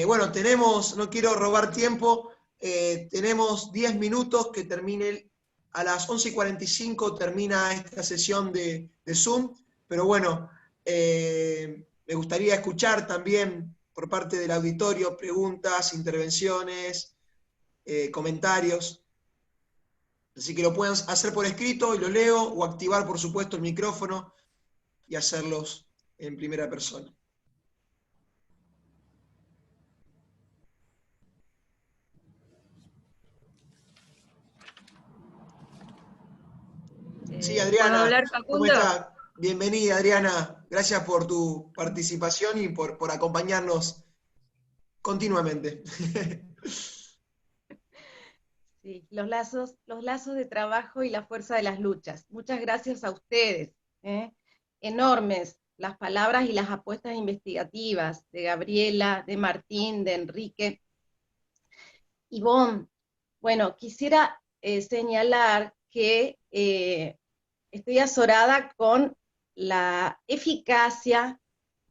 Bueno, tenemos, no quiero robar tiempo, tenemos 10 minutos que termine, a las 11:45 termina esta sesión de Zoom, pero bueno, me gustaría escuchar también por parte del auditorio preguntas, intervenciones, comentarios. Así que lo pueden hacer por escrito y lo leo, o activar, por supuesto, el micrófono y hacerlos en primera persona. Sí, Adriana, ¿Puedo hablar, ¿cómo Facundo? estás? Bienvenida, Adriana. Gracias por tu participación y por acompañarnos continuamente. Sí, los lazos de trabajo y la fuerza de las luchas. Muchas gracias a ustedes. Enormes las palabras y las apuestas investigativas de Gabriela, de Martín, de Enrique. Ivonne, bueno, quisiera señalar que estoy azorada con la eficacia,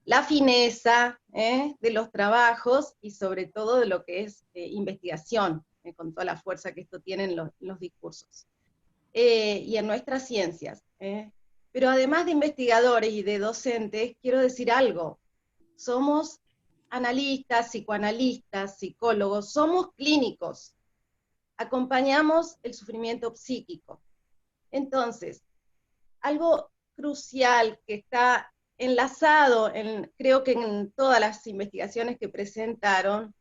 la fineza de los trabajos y sobre todo de lo que es investigación, con toda la fuerza que esto tiene en los discursos. Y en nuestras ciencias. Pero además de investigadores y de docentes, quiero decir algo. Somos analistas, psicoanalistas, psicólogos, somos clínicos. Acompañamos el sufrimiento psíquico. Entonces, algo crucial que está enlazado, creo que en todas las investigaciones que presentaron,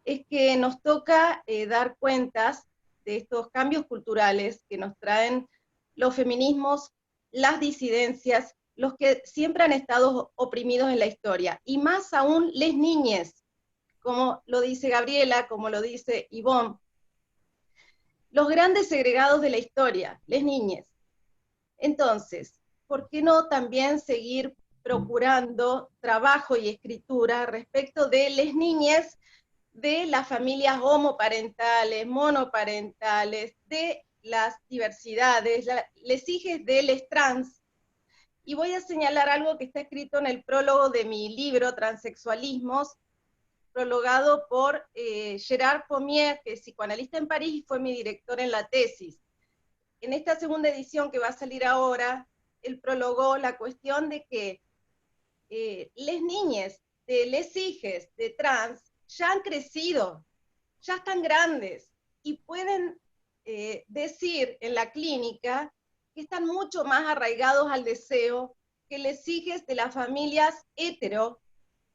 es que nos toca dar cuentas de estos cambios culturales que nos traen los feminismos, las disidencias, los que siempre han estado oprimidos en la historia, y más aún les niñes, como lo dice Gabriela, como lo dice Ivonne, los grandes segregados de la historia, les niñes. Entonces, ¿por qué no también seguir procurando trabajo y escritura respecto de les niñes, de las familias homoparentales, monoparentales, de las diversidades, les hijes de les trans? Y voy a señalar algo que está escrito en el prólogo de mi libro, Transexualismos, prologado por Gerard Pommier, que es psicoanalista en París y fue mi director en la tesis. En esta segunda edición que va a salir ahora, él prologó la cuestión de que les niñes de les hijes de trans ya han crecido, ya están grandes y pueden decir en la clínica que están mucho más arraigados al deseo que les hijes de las familias hetero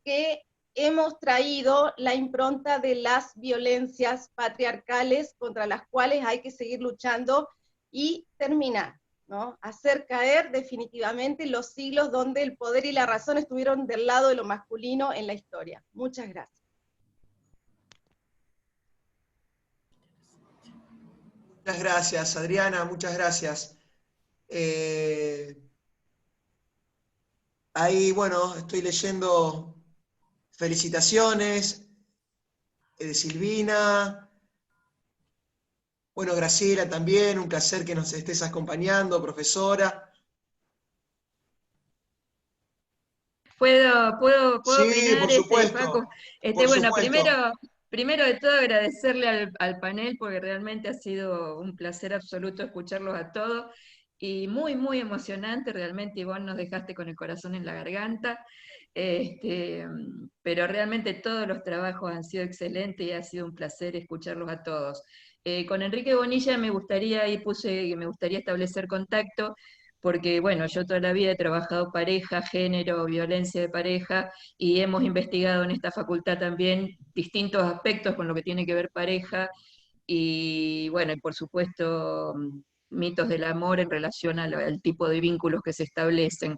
que hemos traído la impronta de las violencias patriarcales contra las cuales hay que seguir luchando y terminar, ¿no? Hacer caer definitivamente los siglos donde el poder y la razón estuvieron del lado de lo masculino en la historia. Muchas gracias. Muchas gracias, Adriana, muchas gracias. Ahí, bueno, estoy leyendo felicitaciones de Silvina. Bueno, Graciela también, un placer que nos estés acompañando, profesora. ¿Puedo Sí, opinar, por supuesto. Facu? Por Bueno, supuesto. primero de todo agradecerle al panel, porque realmente ha sido un placer absoluto escucharlos a todos, y muy, muy emocionante, realmente, y vos nos dejaste con el corazón en la garganta, pero realmente todos los trabajos han sido excelentes y ha sido un placer escucharlos a todos. Con Enrique Bonilla me gustaría establecer contacto, porque bueno, yo toda la vida he trabajado pareja, género, violencia de pareja, y hemos investigado en esta facultad también distintos aspectos con lo que tiene que ver pareja, y bueno, y por supuesto mitos del amor en relación al tipo de vínculos que se establecen.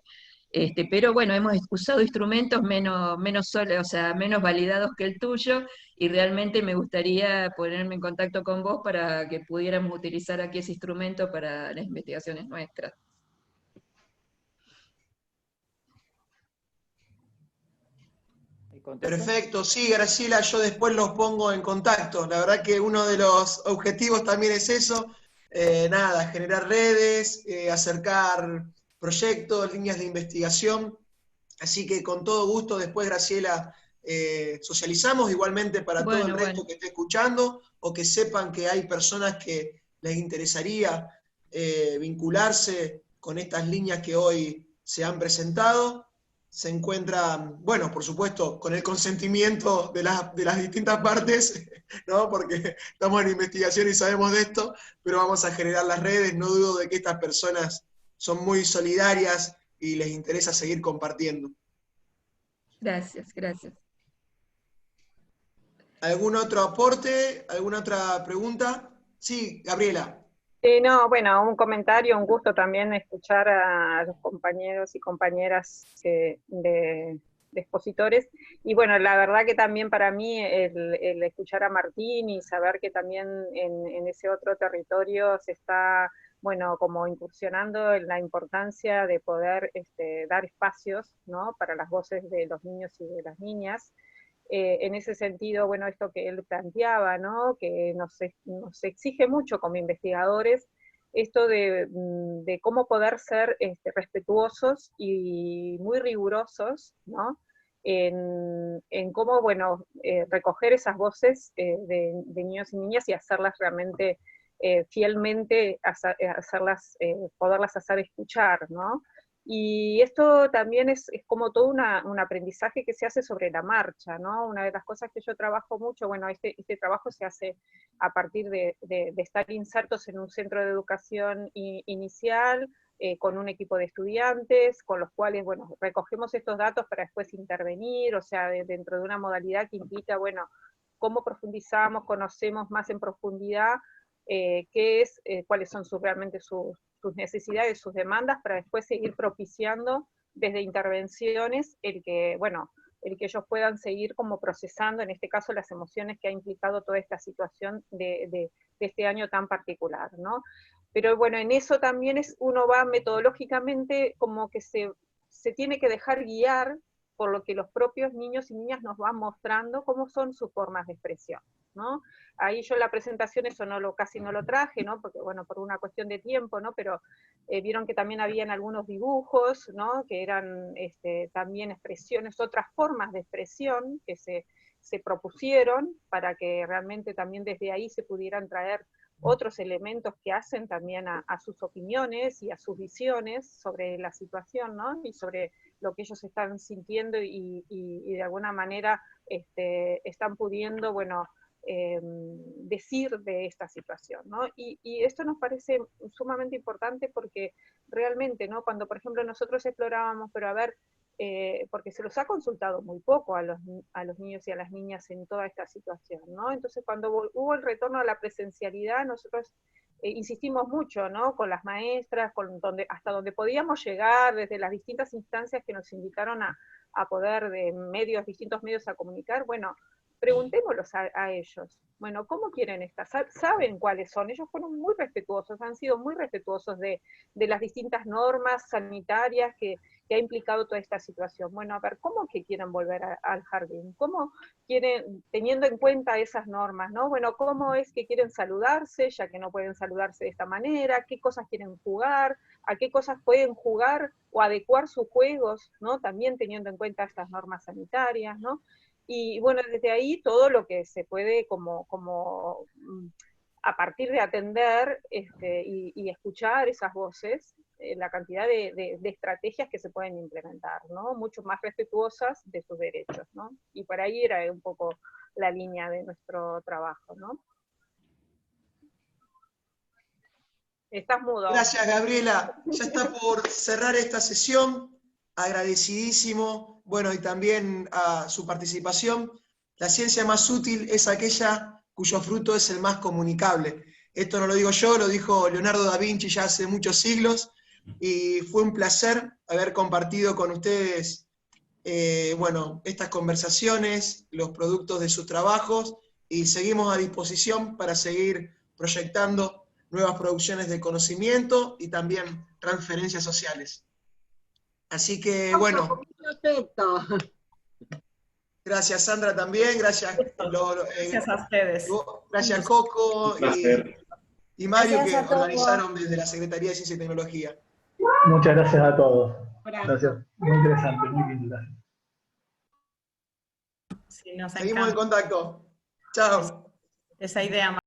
Pero bueno, hemos usado instrumentos o sea, menos validados que el tuyo, y realmente me gustaría ponerme en contacto con vos para que pudiéramos utilizar aquí ese instrumento para las investigaciones nuestras. Perfecto, sí, Graciela, yo después los pongo en contacto. La verdad que uno de los objetivos también es eso, nada, generar redes, acercar proyectos, líneas de investigación. Así que con todo gusto, después, Graciela, socializamos igualmente para todo el resto que esté escuchando, o que sepan que hay personas que les interesaría vincularse con estas líneas que hoy se han presentado. Se encuentran, bueno, por supuesto, con el consentimiento de las distintas partes, ¿no? Porque estamos en investigación y sabemos de esto, pero vamos a generar las redes. No dudo de que estas personas son muy solidarias y les interesa seguir compartiendo. Gracias, gracias. ¿Algún otro aporte? ¿Alguna otra pregunta? Sí, Gabriela. No, bueno, un comentario, un gusto también escuchar a los compañeros y compañeras de expositores. Y bueno, la verdad que también para mí el escuchar a Martín y saber que también en ese otro territorio se está, bueno, como incursionando en la importancia de poder dar espacios, ¿no?, para las voces de los niños y de las niñas. En ese sentido, bueno, esto que él planteaba, ¿no?, que nos exige mucho como investigadores, esto de cómo poder ser respetuosos y muy rigurosos, ¿no?, en cómo, bueno, recoger esas voces de niños y niñas y hacerlas realmente fielmente, hacerlas, poderlas hacer escuchar, ¿no? Y esto también es como todo un aprendizaje que se hace sobre la marcha, ¿no? Una de las cosas que yo trabajo mucho, bueno, este trabajo se hace a partir de estar insertos en un centro de educación inicial, con un equipo de estudiantes, con los cuales, bueno, recogemos estos datos para después intervenir, o sea, dentro de una modalidad que implica, bueno, cómo profundizamos, conocemos más en profundidad cuáles son realmente sus necesidades, sus demandas, para después seguir propiciando desde intervenciones el que ellos puedan seguir como procesando, en este caso, las emociones que ha implicado toda esta situación de este año tan particular, ¿no? Pero bueno, en eso también uno va metodológicamente como que se tiene que dejar guiar por lo que los propios niños y niñas nos van mostrando cómo son sus formas de expresión, ¿no? Ahí yo en la presentación eso casi no lo traje, ¿no? Porque, bueno, por una cuestión de tiempo, ¿no? Pero vieron que también habían algunos dibujos, ¿no?, que eran también expresiones, otras formas de expresión que se propusieron para que realmente también desde ahí se pudieran traer otros elementos que hacen también a sus opiniones y a sus visiones sobre la situación, ¿no?, y sobre lo que ellos están sintiendo y de alguna manera están pudiendo, bueno, decir de esta situación, ¿no? Y esto nos parece sumamente importante porque realmente, ¿no?, cuando por ejemplo nosotros explorábamos, pero a ver, porque se los ha consultado muy poco a los niños y a las niñas en toda esta situación, ¿no? Entonces, cuando hubo el retorno a la presencialidad, nosotros insistimos mucho, ¿no? Con las maestras, hasta donde podíamos llegar, desde las distintas instancias que nos invitaron a poder, de distintos medios a comunicar, bueno, preguntémoslos a ellos. Bueno, ¿cómo quieren estar? ¿Saben cuáles son? Ellos fueron muy respetuosos, han sido muy respetuosos de las distintas normas sanitarias que ha implicado toda esta situación. Bueno, a ver, ¿cómo que quieren volver al jardín? ¿Cómo quieren, teniendo en cuenta esas normas, ¿no? Bueno, ¿cómo es que quieren saludarse, ya que no pueden saludarse de esta manera? ¿Qué cosas quieren jugar? ¿A qué cosas pueden jugar o adecuar sus juegos, ¿no? También teniendo en cuenta estas normas sanitarias, ¿no? Y bueno, desde ahí todo lo que se puede a partir de atender y escuchar esas voces, la cantidad de estrategias que se pueden implementar, ¿no? Mucho más respetuosas de sus derechos, ¿no? Y por ahí era un poco la línea de nuestro trabajo, ¿no? Estás mudo. Gracias, Gabriela. Ya está por cerrar esta sesión. Agradecidísimo, bueno, y también a su participación. La ciencia más útil es aquella cuyo fruto es el más comunicable. Esto no lo digo yo, lo dijo Leonardo da Vinci ya hace muchos siglos, y fue un placer haber compartido con ustedes, bueno, estas conversaciones, los productos de sus trabajos, y seguimos a disposición para seguir proyectando nuevas producciones de conocimiento y también transferencias sociales. Así que, bueno, gracias Sandra también, gracias, Gracias a ustedes. Gracias Coco y Mario, que Gracias a organizaron desde la Secretaría de Ciencia y Tecnología. Muchas gracias a todos. Gracias, muy interesante, muy lindo. Sí, nos Seguimos en encanta contacto. Chao. esa idea.